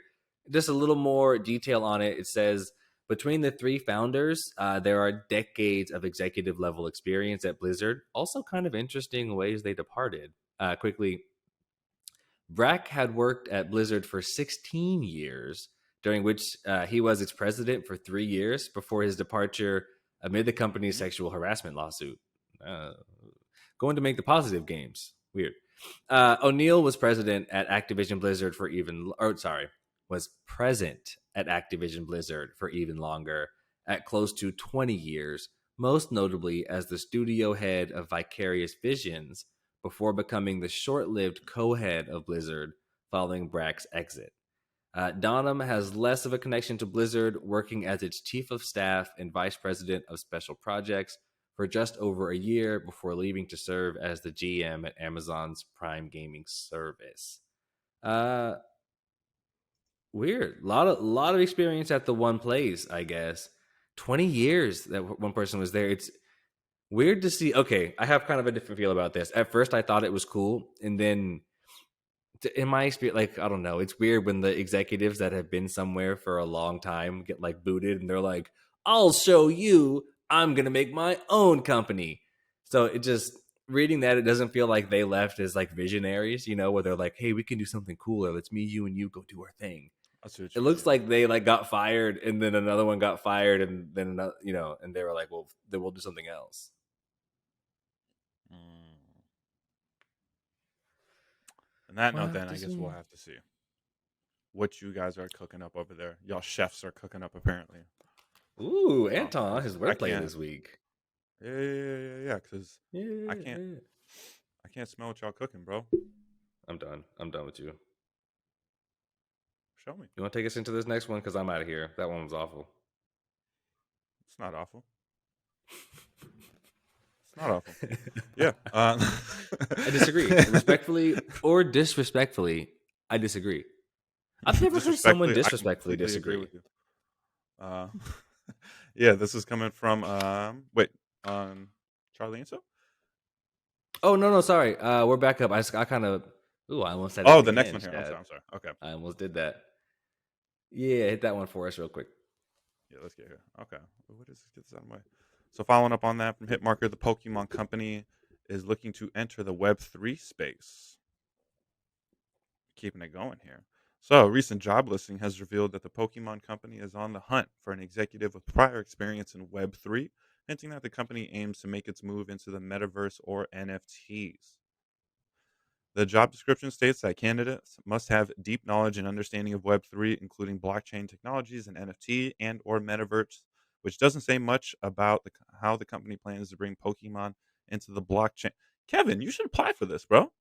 Just a little more detail on it. It says between the 3 founders, there are decades of executive level experience at Blizzard. Also, kind of interesting ways they departed. Quickly, Brack had worked at Blizzard for 16 years, during which he was its president for 3 years before his departure amid the company's Hmm. sexual harassment lawsuit. Uh, Going to make the positive games. Weird. O'Neill was president at Activision Blizzard for was present at Activision Blizzard for even longer, at close to 20 years, most notably as the studio head of Vicarious Visions before becoming the short lived co head of Blizzard following Brack's exit. Donham has less of a connection to Blizzard, working as its chief of staff and vice president of special projects for just over a year before leaving to serve as the GM at Amazon's Prime Gaming service. Uh, Weird. Lot of experience at the one place, I guess. 20 years that one person was there. It's weird to see. Okay, I have kind of a different feel about this. At first, I thought it was cool, and then in my experience, like I don't know, it's weird when the executives that have been somewhere for a long time get like booted, and they're like, "I'll show you. I'm gonna make my own company." So it just reading that, it doesn't feel like they left as like visionaries, where they're like, "Hey, we can do something cooler. Let's me, you, and you go do our thing." I see what It you looks mean. like they like got fired, and then another one got fired, and then another, and they were like, "Well, then we'll do something else." Mm. And that We'll note, have then to I guess we'll see. have to see what you guys are cooking up over there. Y'all chefs are cooking up apparently. Ooh, Oh, Anton, cause his I wordplay can't. this week. Yeah. Cause I can't. Yeah, I can't smell what y'all cooking, bro. I'm done. I'm done with you. Show me. You want to take us into this next one? Because I'm out of here. That one was awful. It's not awful. It's not awful. Yeah. I disagree. Respectfully or disrespectfully, I disagree. I've never heard someone Disrespectfully, I disrespectfully completely agree disagree. with you. Uh, yeah, this is coming from wait, Charlie and so. Oh, no, no, sorry. We're back up. I kind of, ooh, I almost said it Oh, the next again, one here. I'm Chad. sorry. I'm sorry. Okay. I almost did that. Yeah, hit that one for us real quick. Yeah, let's get here. Okay. What is get this out of my way? So following up on that from Hitmarker, the Pokemon Company is looking to enter the Web3 space. Keeping it going here. So, a recent job listing has revealed that the Pokemon Company is on the hunt for an executive with prior experience in Web3, hinting that the company aims to make its move into the metaverse or NFTs. The job description states that candidates must have deep knowledge and understanding of Web3, including blockchain technologies and NFT and or metaverse, which doesn't say much about how the company plans to bring Pokemon into the blockchain. Kevin, you should apply for this, bro.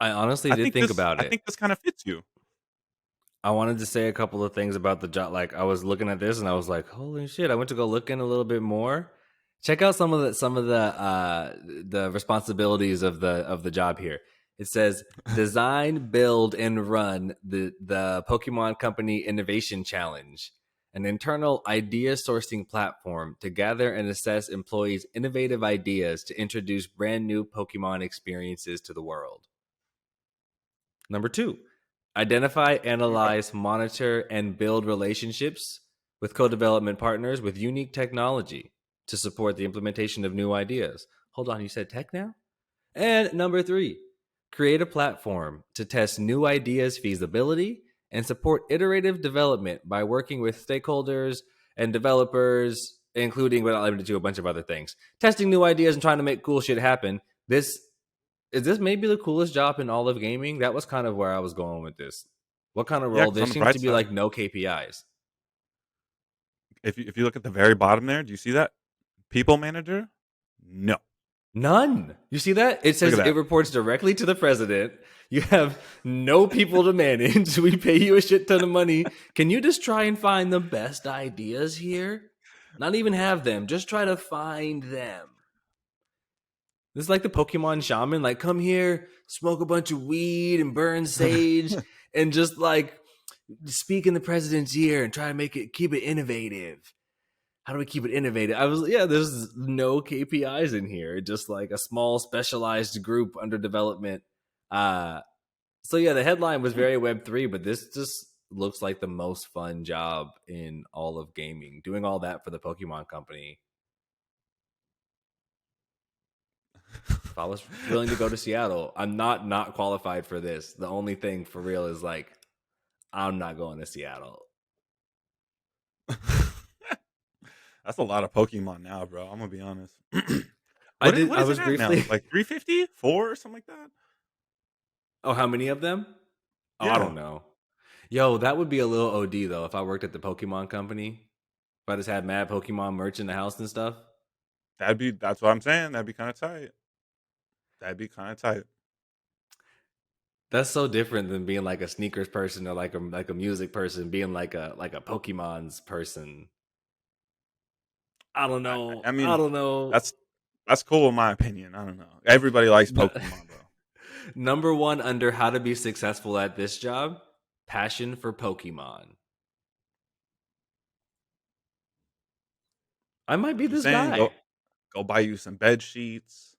I honestly did think about I it. think this kind of fits you. I wanted to say a couple of things about the job. Like I was looking at this and I was like, "Holy shit!" I went to go look in a little bit more. Check out some of the responsibilities of the job here. It says design, build, and run the Pokemon Company Innovation Challenge, an internal idea sourcing platform to gather and assess employees' innovative ideas to introduce brand new Pokemon experiences to the world. Number two, identify, Okay. analyze, monitor, and build relationships with co development partners with unique technology to support the implementation of new ideas. Hold on, you said tech now? And number three, create a platform to test new ideas' feasibility and support iterative development by working with stakeholders and developers, including but not limited to a bunch of other things. Testing new ideas and trying to make cool shit happen. This is this maybe the coolest job in all of gaming? That was kind of where I was going with this. What kind of Yeah, role? because There on the seems to bright be side, like no KPIs. if you look at the very bottom there, do you see that people manager? No. None. You see that? It Look at says it that. reports directly to the president. You have no people to manage. We pay you a shit ton of money. Can you just try and find the best ideas here? Not even have them. Just try to find them. This is like the Pokemon shaman. Like, come here, smoke a bunch of weed and burn sage, and just like speak in the president's ear and try to keep it innovative. How do we keep it innovative? There's no KPIs in here, just like a small specialized group under development. Uh, so yeah, the headline was very Web3, but this just looks like the most fun job in all of gaming. Doing all that for the Pokemon Company. If I was willing to go to Seattle, I'm not qualified for this. The only thing for real is like I'm not going to Seattle. That's a lot of Pokemon now, bro. I'm gonna be honest. I what is, did. what I is it was at now? briefly. Like 350, 4 or something like that? Oh, how many of them? Oh, I Yeah, don't know. Yo, that would be a little OD though if I worked at the Pokemon Company. If I just had mad Pokemon merch in the house and stuff. that's what I'm saying. That'd be kind of tight. That'd be kind of tight. That's so different than being like a sneakers person or like a music person, being like a Pokemon's person. I don't know. I I mean, don't know. that's that's cool in my opinion. I don't know. Everybody likes But Pokemon though. number one under how to be successful at this job, passion for Pokemon. I might be I'm just this saying, guy. go buy you some bed sheets,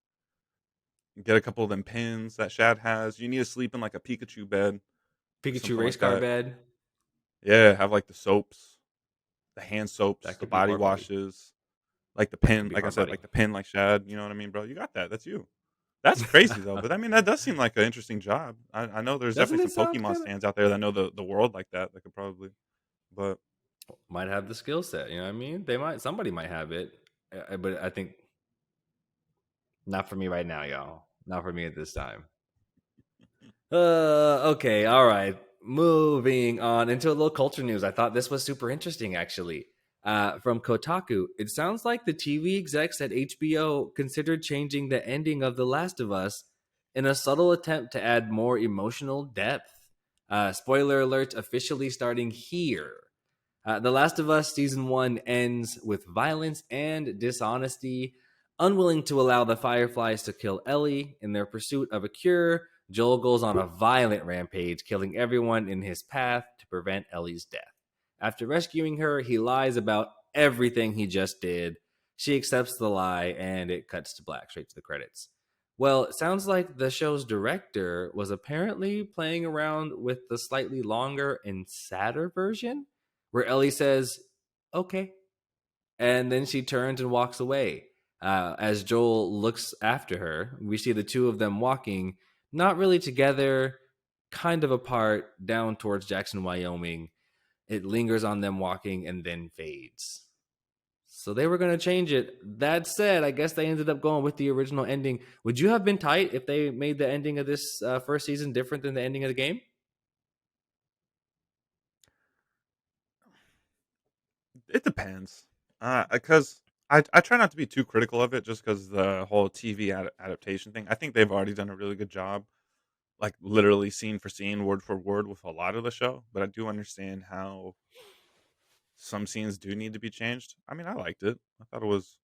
get a couple of them pins that Shad has. You need to sleep in like a Pikachu bed or Pikachu something race like car that. bed. Yeah, have like the soaps, the hand soaps, That the could be body hard, buddy. washes, like the That could pin, be like I hard, said, buddy. like the pin, like Shad. You know what I mean, bro? You got that. That's you. That's crazy though. But I mean, that does seem like an interesting job. I know there's Doesn't definitely it some sound Pokemon kind of? stands out there that know the world like that. That could probably, but Might have the skill set. You know what I mean? They might. Somebody might have it, but I think not for me right now, y'all. Not for me at this time. Okay, all right. Moving on into a little culture news. I thought this was super interesting, actually. From Kotaku, it sounds like the TV execs at HBO considered changing the ending of The Last of Us in a subtle attempt to add more emotional depth. Spoiler alert, officially starting here. The Last of Us season one ends with violence and dishonesty. Unwilling to allow the Fireflies to kill Ellie in their pursuit of a cure, Joel goes on a violent rampage, killing everyone in his path to prevent Ellie's death. After rescuing her, he lies about everything he just did. She accepts the lie, and it cuts to black, straight to the credits. Well, it sounds like the show's director was apparently playing around with the slightly longer and sadder version where Ellie says, okay. And then she turns and walks away. As Joel looks after her, we see the two of them walking, not really together, kind of apart, down towards Jackson, Wyoming. It lingers on them walking and then fades. So they were going to change it. That said, I guess they ended up going with the original ending. Would you have been tight if they made the ending of this first season different than the ending of the game? it depends. Because I try not to be too critical of it, just because the whole TV adaptation thing. I think they've already done a really good job, like literally scene for scene, word for word with a lot of the show. But I do understand how some scenes do need to be changed. I mean, I liked it. I thought it was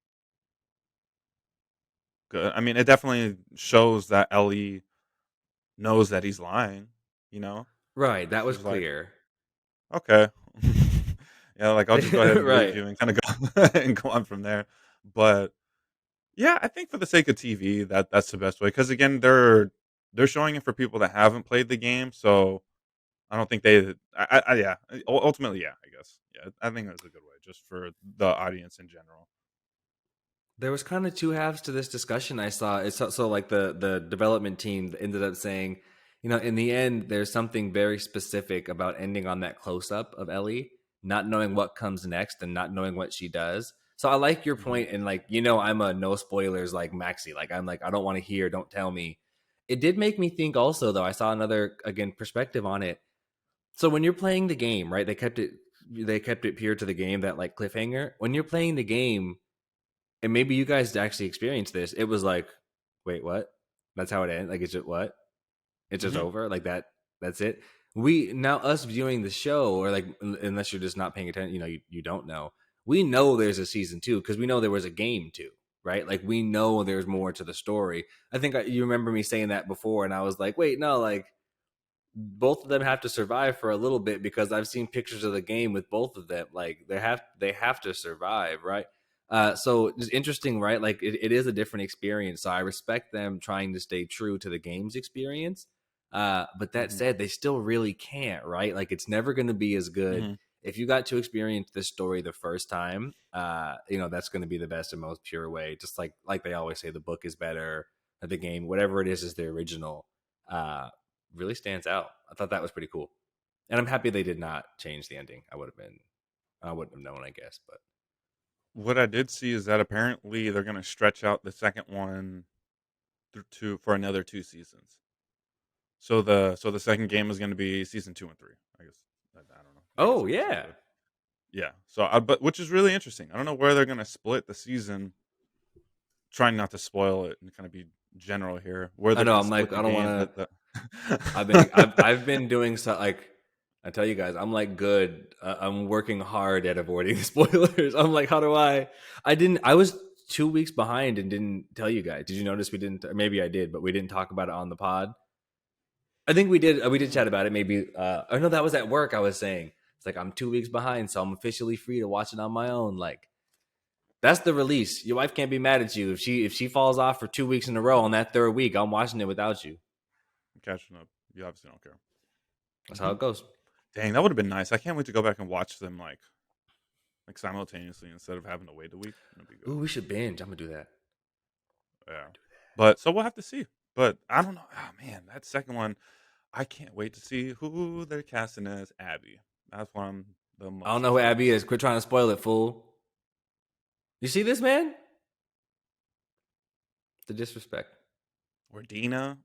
good. I mean, it definitely shows that Ellie knows that he's lying. You know, Right, that was she's like, clear. okay, yeah, like I'll just go ahead and believe Right. you and kind of go and go on from there. But yeah, I think for the sake of TV, that's the best way. Because again, they're showing it for people that haven't played the game, so I don't think they. Yeah, ultimately, yeah, I guess, yeah, I think that's a good way, just for the audience in general. There was kind of two halves to this discussion I saw. It's so like the development team ended up saying, in the end, there's something very specific about ending on that close up of Ellie, not knowing what comes next and not knowing what she does. So I like your Hmm. point, and like I'm a no spoilers like Maxi. Like I'm like I don't want to hear, don't tell me. It did make me think also though. I saw another again perspective on it. So when you're playing the game, right? They kept it pure to the game, that like cliffhanger. When you're playing the game, and maybe you guys actually experienced this. It was like, wait, what? That's how it ends. Like it's just what? It's just Hmm. over. Like that. That's it. We now us viewing the show, or like unless you're just not paying attention, you don't know. We know there's a season two because we know there was a game two, right? Like we know there's more to the story. I think you remember me saying that before, and I was like, wait, no, like both of them have to survive for a little bit because I've seen pictures of the game with both of them. Like they have to survive, right? So it's interesting, right? Like it is a different experience. So I respect them trying to stay true to the game's experience. But that Hmm. said, they still really can't, right? Like it's never going to be as good. Hmm. If you got to experience this story the first time, that's going to be the best and most pure way. Just like they always say, the book is better, or the game, whatever it is the original. Uh, really stands out. I thought that was pretty cool, and I'm happy they did not change the ending. I wouldn't have known, I guess, but What I did see is that apparently they're going to stretch out the second one for another 2 seasons. So the second game is going to be season 2 and 3. I guess I don't know. I guess oh you could say, yeah, but yeah. But which is really interesting. I don't know where they're going to split the season. Trying not to spoil it and kind of be general here. Where I they're know. going to I'm split like the I don't want game. to. I've been doing so like I tell you guys, I'm like good. I'm working hard at avoiding spoilers. I'm like, how do I didn't. I was 2 weeks behind and didn't tell you guys. Did you notice we didn't? Maybe I did, but we didn't talk about it on the pod. I think we did. We did chat about it. Maybe. Oh no, that was at work. I was saying it's like I'm 2 weeks behind, so I'm officially free to watch it on my own. Like that's the release. Your wife can't be mad at you if she falls off for 2 weeks in a row. On that third week, I'm watching it without you. I'm catching up. You obviously don't care. That's how it goes. Dang, that would have been nice. I can't wait to go back and watch them like simultaneously instead of having to wait a week. That'd be good. Ooh, we should binge. I'm gonna do that. Yeah. But so we'll have to see. But I don't know. Oh man, that second one, I can't wait to see who they're casting as Abby. That's what I'm the most I don't know who excited Abby is. for. Quit trying to spoil it, fool. You see this, man? The disrespect. Or Dina.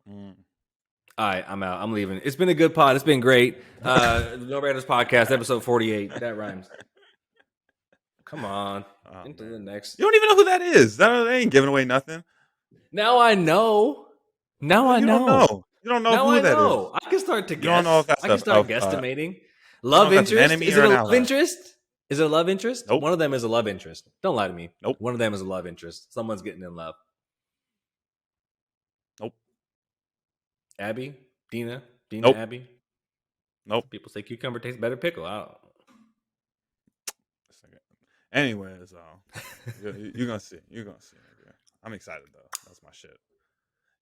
All right, I'm out. I'm leaving. It's been a good pod. It's been great. No Raiders podcast, episode 48. That rhymes. Come on. Oh, Into man. the next. You don't even know who that is. They ain't giving away nothing. Now I know. Now I You don't know. know. You don't know Now who I that know. is. I can start to You don't know if guess. that's I can start guesstimating. Love if that's an interest? enemy Is or it a an love ally. interest? Is it a love interest? Nope. One of them is a love interest. Don't lie to me. Nope. One of them is a love interest. Someone's getting in love. Nope. Abby? Dina? Nope. Abby? Nope. People say cucumber tastes better pickle. I don't. Anyways, you're gonna see. You're gonna see. I'm excited though. That's my shit.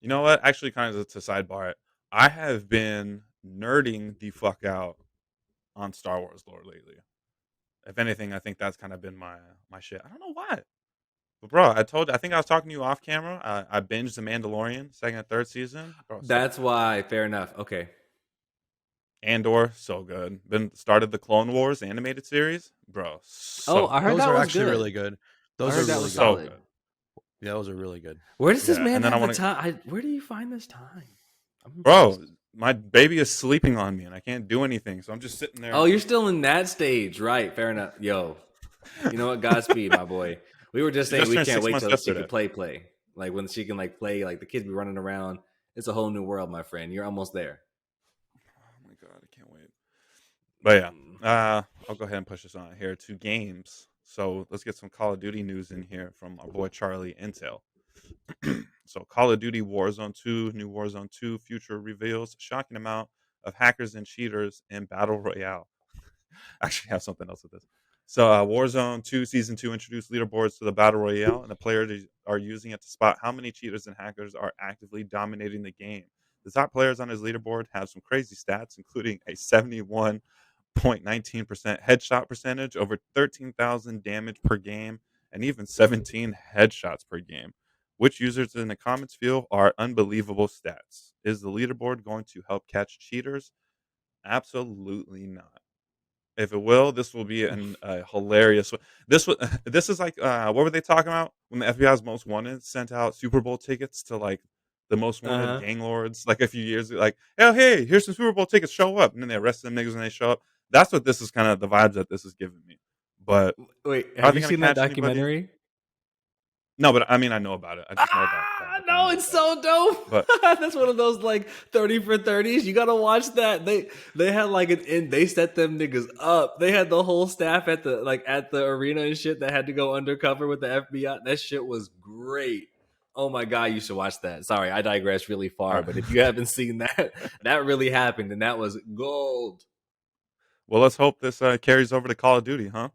You know what? Actually, kind of to sidebar it, I have been nerding the fuck out on Star Wars lore lately. If anything, I think that's kind of been my shit. I don't know why, but bro, I think I was talking to you off camera. I binged The Mandalorian second and third season. Bro, That's why. Fair enough. Okay. Andor, so good. Then started the Clone Wars animated series, bro. Oh, I heard Those that are was actually good. really good. I Those heard are that really was good. solid. good. Yeah, those are really good. Where does this Yeah, man and then have I the wanna- time? Where do you find this time? I'm Bro, impressed. my baby is sleeping on me and I can't do anything, so I'm just sitting there. Oh, you're still in that stage, right? Fair enough. Yo, you know what? Godspeed, my boy. We were just She saying just we turned can't 6 wait months till she yesterday. can play. Like when she can play, like the kids be running around. It's a whole new world, my friend. You're almost there. Oh my god, I can't wait. But yeah, I'll go ahead and push this on here to games. So let's get some Call of Duty news in here from our boy Charlie Intel. So Call of Duty Warzone 2, new Warzone 2 future reveals shocking amount of hackers and cheaters in Battle Royale. Actually have something else with this. So Warzone 2 Season 2 introduced leaderboards to the Battle Royale, and the players are using it to spot how many cheaters and hackers are actively dominating the game. The top players on his leaderboard have some crazy stats, including a 71.19% headshot percentage, over 13,000 damage per game, and even 17 headshots per game. Which users in the comments feel are unbelievable stats? Is the leaderboard going to help catch cheaters? Absolutely not. If it will, this will be hilarious. This is like what were they talking about when the FBI's Most Wanted sent out Super Bowl tickets to like the most wanted gang lords like a few years ago, like, oh hey, here's some Super Bowl tickets, show up, and then they arrest them niggas when they show up. That's what this is kind of the vibes that this is giving me. But Wait, are have they you gonna seen that catch anybody? documentary? No, but I mean I know about it. I just know that. No, it's so dope. But That's one of those like 30 for 30s. You gotta watch that. They had like they set them niggas up. They had the whole staff at the arena and shit that had to go undercover with the FBI. That shit was great. Oh my god, you should watch that. Sorry, I digress really far, but if you haven't seen that, that really happened and that was gold. well, let's hope this carries over to Call of Duty, huh?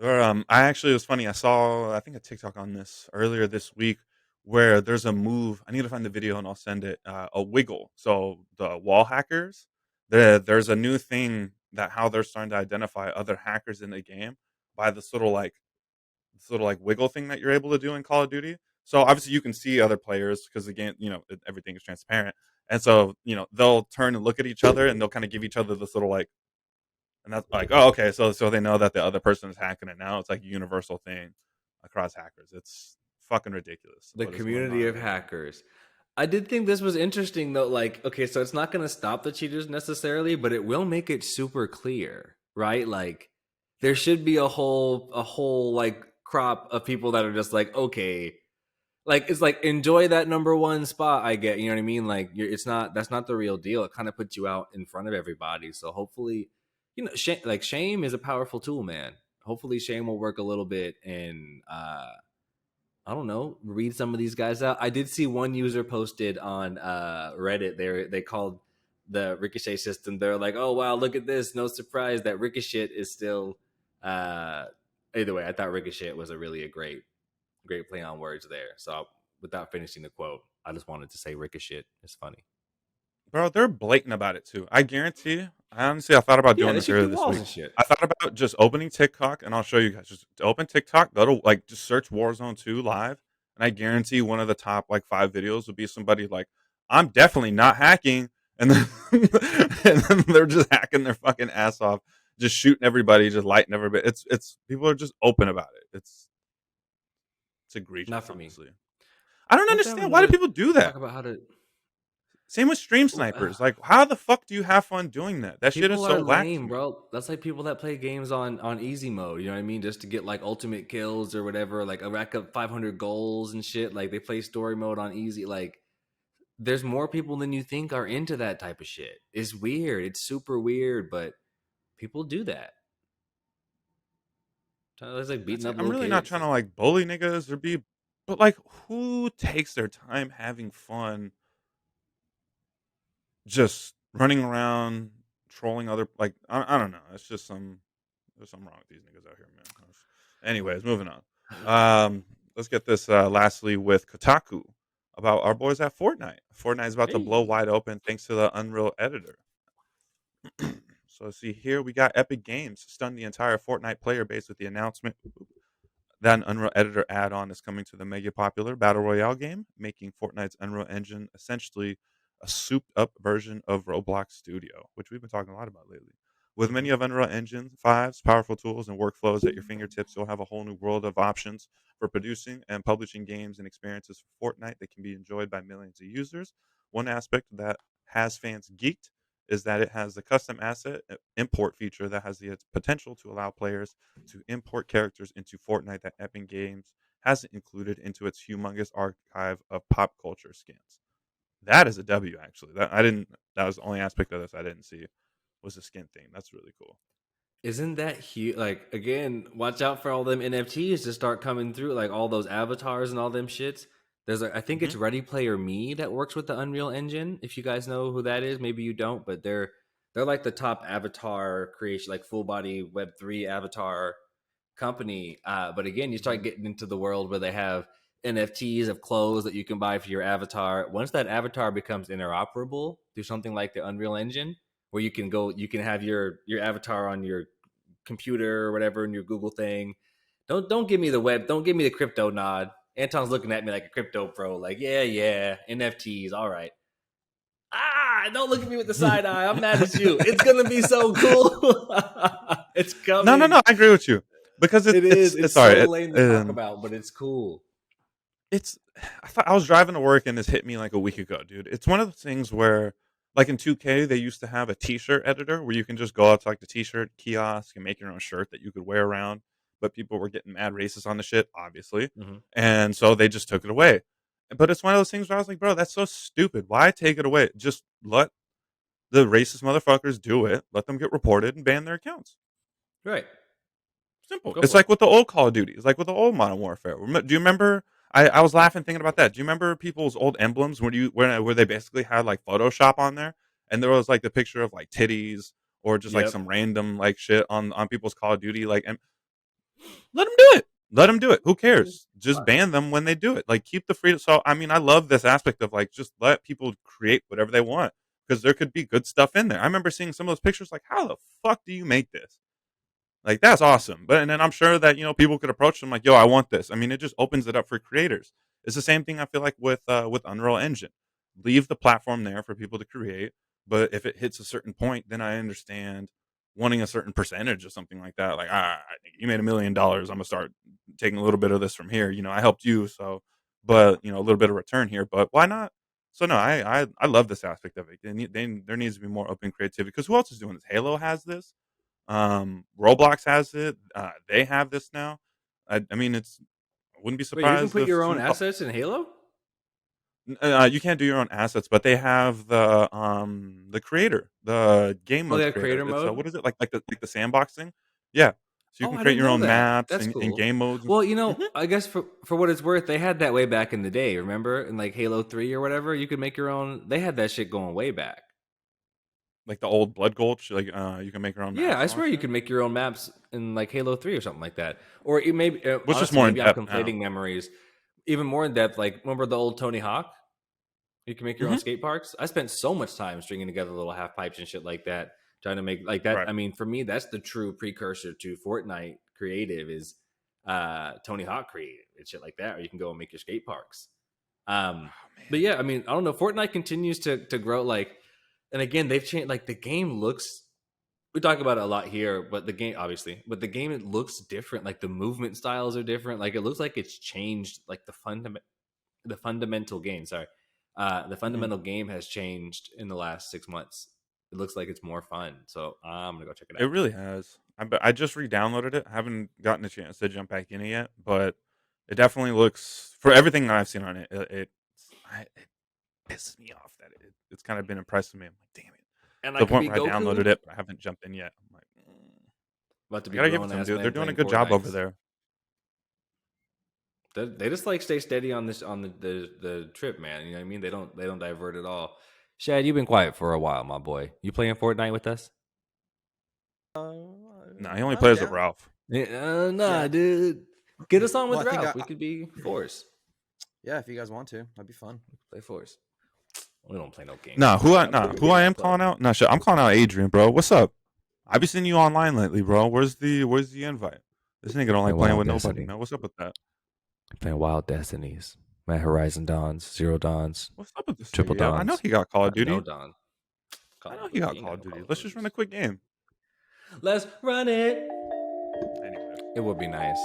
Or, it was funny. I saw, I think, a TikTok on this earlier this week where there's a move. I need to find the video and I'll send it. A wiggle. So the wall hackers, there's a new thing that how they're starting to identify other hackers in the game by this little wiggle thing that you're able to do in Call of Duty. So obviously you can see other players because the game, everything is transparent, and so they'll turn and look at each other and they'll kind of give each other this little and that's like, oh, okay, so they know that the other person is hacking it now. It's like a universal thing across hackers. It's fucking ridiculous. The what is going community on of right hackers. I did think this was interesting though. Like, okay, so it's not going to stop the cheaters necessarily, but it will make it super clear, right? Like, there should be a whole like crop of people that are just like, okay, like it's like enjoy that number one spot. I get, you know what I mean. Like it's not that's not the real deal. It kind of puts you out in front of everybody. So hopefully, like shame is a powerful tool, man. Hopefully, shame will work a little bit, and I don't know, read some of these guys out. I did see one user posted on Reddit. They called the Ricochet system. They're like, oh wow, look at this. No surprise that Ricochet is still. Uh, Either way, I thought Ricochet was a great play on words there. So without finishing the quote, I just wanted to say Ricochet is funny. Bro, they're blatant about it too. I guarantee. I thought about Yeah, doing they this shoot earlier through this walls week. and shit. I thought about just opening TikTok, and I'll show you guys. Just open TikTok, go to like just search Warzone 2 live, and I guarantee one of the top like 5 videos will be somebody like, "I'm definitely not hacking," and then and then they're just hacking their fucking ass off, just shooting everybody, just lighting everybody. It's people are just open about it. It's Not egregious, for me. honestly. I don't Don't they have understand why do another people do that. talk about how to? Same with stream Well, snipers. Like, how the fuck do you have fun doing that? That shit is people are so whack to lame, me. bro. That's like people that play games on easy mode. You know what I mean? Just to get like ultimate kills or whatever, like a rack up 500 goals and shit. Like they play story mode on easy. Like there's more people than you think are into that type of shit. It's weird. It's super weird, but people do that. It's like That's beating it. up I'm little really not kids. trying to Like like bully niggas or be, but like, who takes their time having fun just running around trolling other like I don't know. It's just there's something wrong with these niggas out here, man. Anyways, moving on. Let's get this lastly with Kotaku about our boys at Fortnite. Fortnite is about to blow hey, wide open thanks to the Unreal editor. So see here we got Epic Games stun the entire Fortnite player base with the announcement that an Unreal Editor add-on is coming to the mega popular Battle Royale game, making Fortnite's Unreal Engine essentially a souped-up version of Roblox Studio, which we've been talking a lot about lately. With many mm-hmm. of Unreal Engine 5's powerful tools and workflows at your fingertips, you'll have a whole new world of options for producing and publishing games and experiences for Fortnite that can be enjoyed by millions of users. One aspect that has fans geeked is that it has the custom asset import feature that has the potential to allow players to import characters into Fortnite that Epic Games hasn't included into its humongous archive of pop culture skins. That is a W, actually. That I didn't. That was the only aspect of this I didn't see was the skin thing. That's really cool. Isn't that huge? Like again, watch out for all them NFTs to start coming through, like all those avatars and all them shits. There's I think Hmm. it's Ready Player Me that works with the Unreal Engine. If you guys know who that is, maybe you don't, but they're like the top avatar creation, like full body Web3 avatar company. But again, you Hmm. start getting into the world where they have NFTs of clothes that you can buy for your avatar. Once that avatar becomes interoperable through something like the Unreal Engine, where you can have your avatar on your computer or whatever in your Google thing. Don't give me the web. Don't give me the crypto nod. Anton's looking at me like a crypto pro. Like yeah, NFTs. All right. Don't look at me with the side eye. I'm mad at you. It's gonna be so cool. It's No, no, coming. no. I agree with you because It is. it's It's sorry. so lame to talk about, but it's cool. It's I thought I was driving to work and this hit me like a week ago, dude. It's one of those things where like in 2K they used to have a t-shirt editor where you can just go out to like the t-shirt kiosk and make your own shirt that you could wear around, but people were getting mad racist on the shit, obviously. Mm-hmm. And so they just took it away. But it's one of those things where I was like, bro, that's so stupid. Why take it away? Just let the racist motherfuckers do it. Let them get reported and ban their accounts. Right. Simple. Go It's for it. like with the old Call of Duty. It's like with the old Modern Warfare. Do you remember? I was laughing thinking about that. Do you remember people's old emblems where they basically had like Photoshop on there, and there was like the picture of like titties or just like Yep. some random like shit on people's Call of Duty. Like, and let them do it. Let them do it. Who cares? Just Fine. ban them when they do it. Like keep the freedom. So I mean, I love this aspect of like just let people create whatever they want because there could be good stuff in there. I remember seeing some of those pictures. Like, how the fuck do you make this? Like that's awesome. But and then I'm sure that people could approach them like, "Yo, I want this." I mean, it just opens it up for creators. It's the same thing I feel like with Unreal Engine. Leave the platform there for people to create, but if it hits a certain point, then I understand wanting a certain percentage or something like that. Like, you made $1 million, I'm gonna start taking a little bit of this from here. I helped you, so but a little bit of return here. But why not? So no, I love this aspect of it. There needs to be more open creativity because who else is doing this? Halo has this. Roblox has it. They have this now. I mean, it's wouldn't be Wait, you can surprised put if your own assets in Halo? you can't do your own assets, but they have the creator, the game Oh, they mode's have creator. creator It's mode. what is it like the sandbox thing? Yeah, so you Oh, can I create didn't your know own that. maps That's and cool. game modes. Well, Mhm. I guess for what it's worth, they had that way back in the day. Remember, in like Halo 3 or whatever, you could make your own. They had that shit going way back. Like the old Blood Gulch, like you can make your own Yeah, maps I and all that swear you shit. could make your own maps in like Halo 3 or something like that. Or it maybe Which is honestly, more in maybe I'm depth now. conflating memories. Even more in depth, like remember the old Tony Hawk? You can make your own Hmm. skate parks. I spent so much time stringing together little half pipes and shit like that, trying to make like that. Right. I mean, for me, that's the true precursor to Fortnite creative is Tony Hawk creative and shit like that. Or you can go and make your skate parks. Oh But man. yeah, I mean, I don't know. Fortnite continues to grow. Like, and again, they've changed. Like the game looks. We talk about it a lot here, but the game obviously, but the game it looks different. Like the movement styles are different. Like it looks like it's changed. Like the fundamental game. Sorry, the Mhm. fundamental game has changed in the last 6 months. It looks like it's more fun. So I'm gonna go check it It out. really has. I just re-downloaded it. I haven't gotten a chance to jump back in it yet, but it definitely looks for everything I've seen on it. It pisses me off that it's kind of been impressing me. I'm like, damn it. And To I the could point be where I downloaded Goku. it, but I haven't jumped in yet. I'm like, About to I be gotta give it grown to them, ass dude. They're men doing a playing good job over Fortnite. there. They just like stay steady on this on the trip, man. You know what I mean? They don't divert at all. Shad, you've been quiet for a while, my boy. You playing Fortnite with us? Nah, he only I'm plays with down. Ralph. Nah, Yeah. dude. Get us on Well, with I think Ralph. We could be force. yeah, if you guys want to, that'd be fun. Play force. We don't play no games Nah, together. I'm too who I damn am pro. calling out? Nah, shit, I'm calling out Adrian, bro. What's up? I be seeing you online lately, bro. Where's the invite? This nigga don't like Playing playing Wild with nobody, Destiny. man. What's up with that? Playing Wild Destinies. My Horizon Dawns, Zero Dawns, What's up with this Triple nigga? Yeah, I know Dawns. he got Call of No Duty. Dawn. I Call know of he Duty. got You ain't Call got of no Call Duty. of Let's just run Duties. a quick game. Let's run it. Anyways. It would be nice.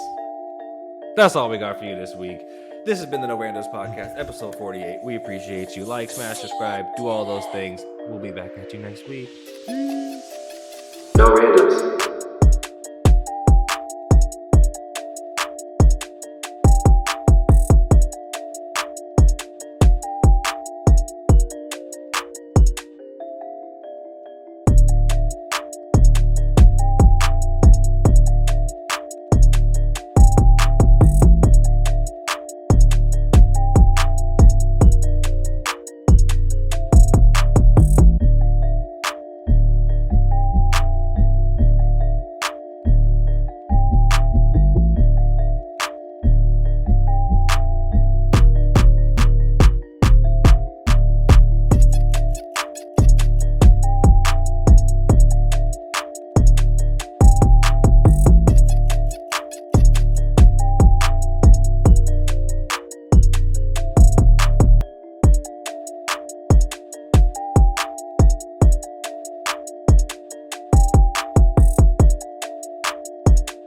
That's all we got for you this week. This has been the No Randos Podcast, episode 48. We appreciate you. Like, smash, subscribe, do all those things. We'll be back at you next week. No randoms.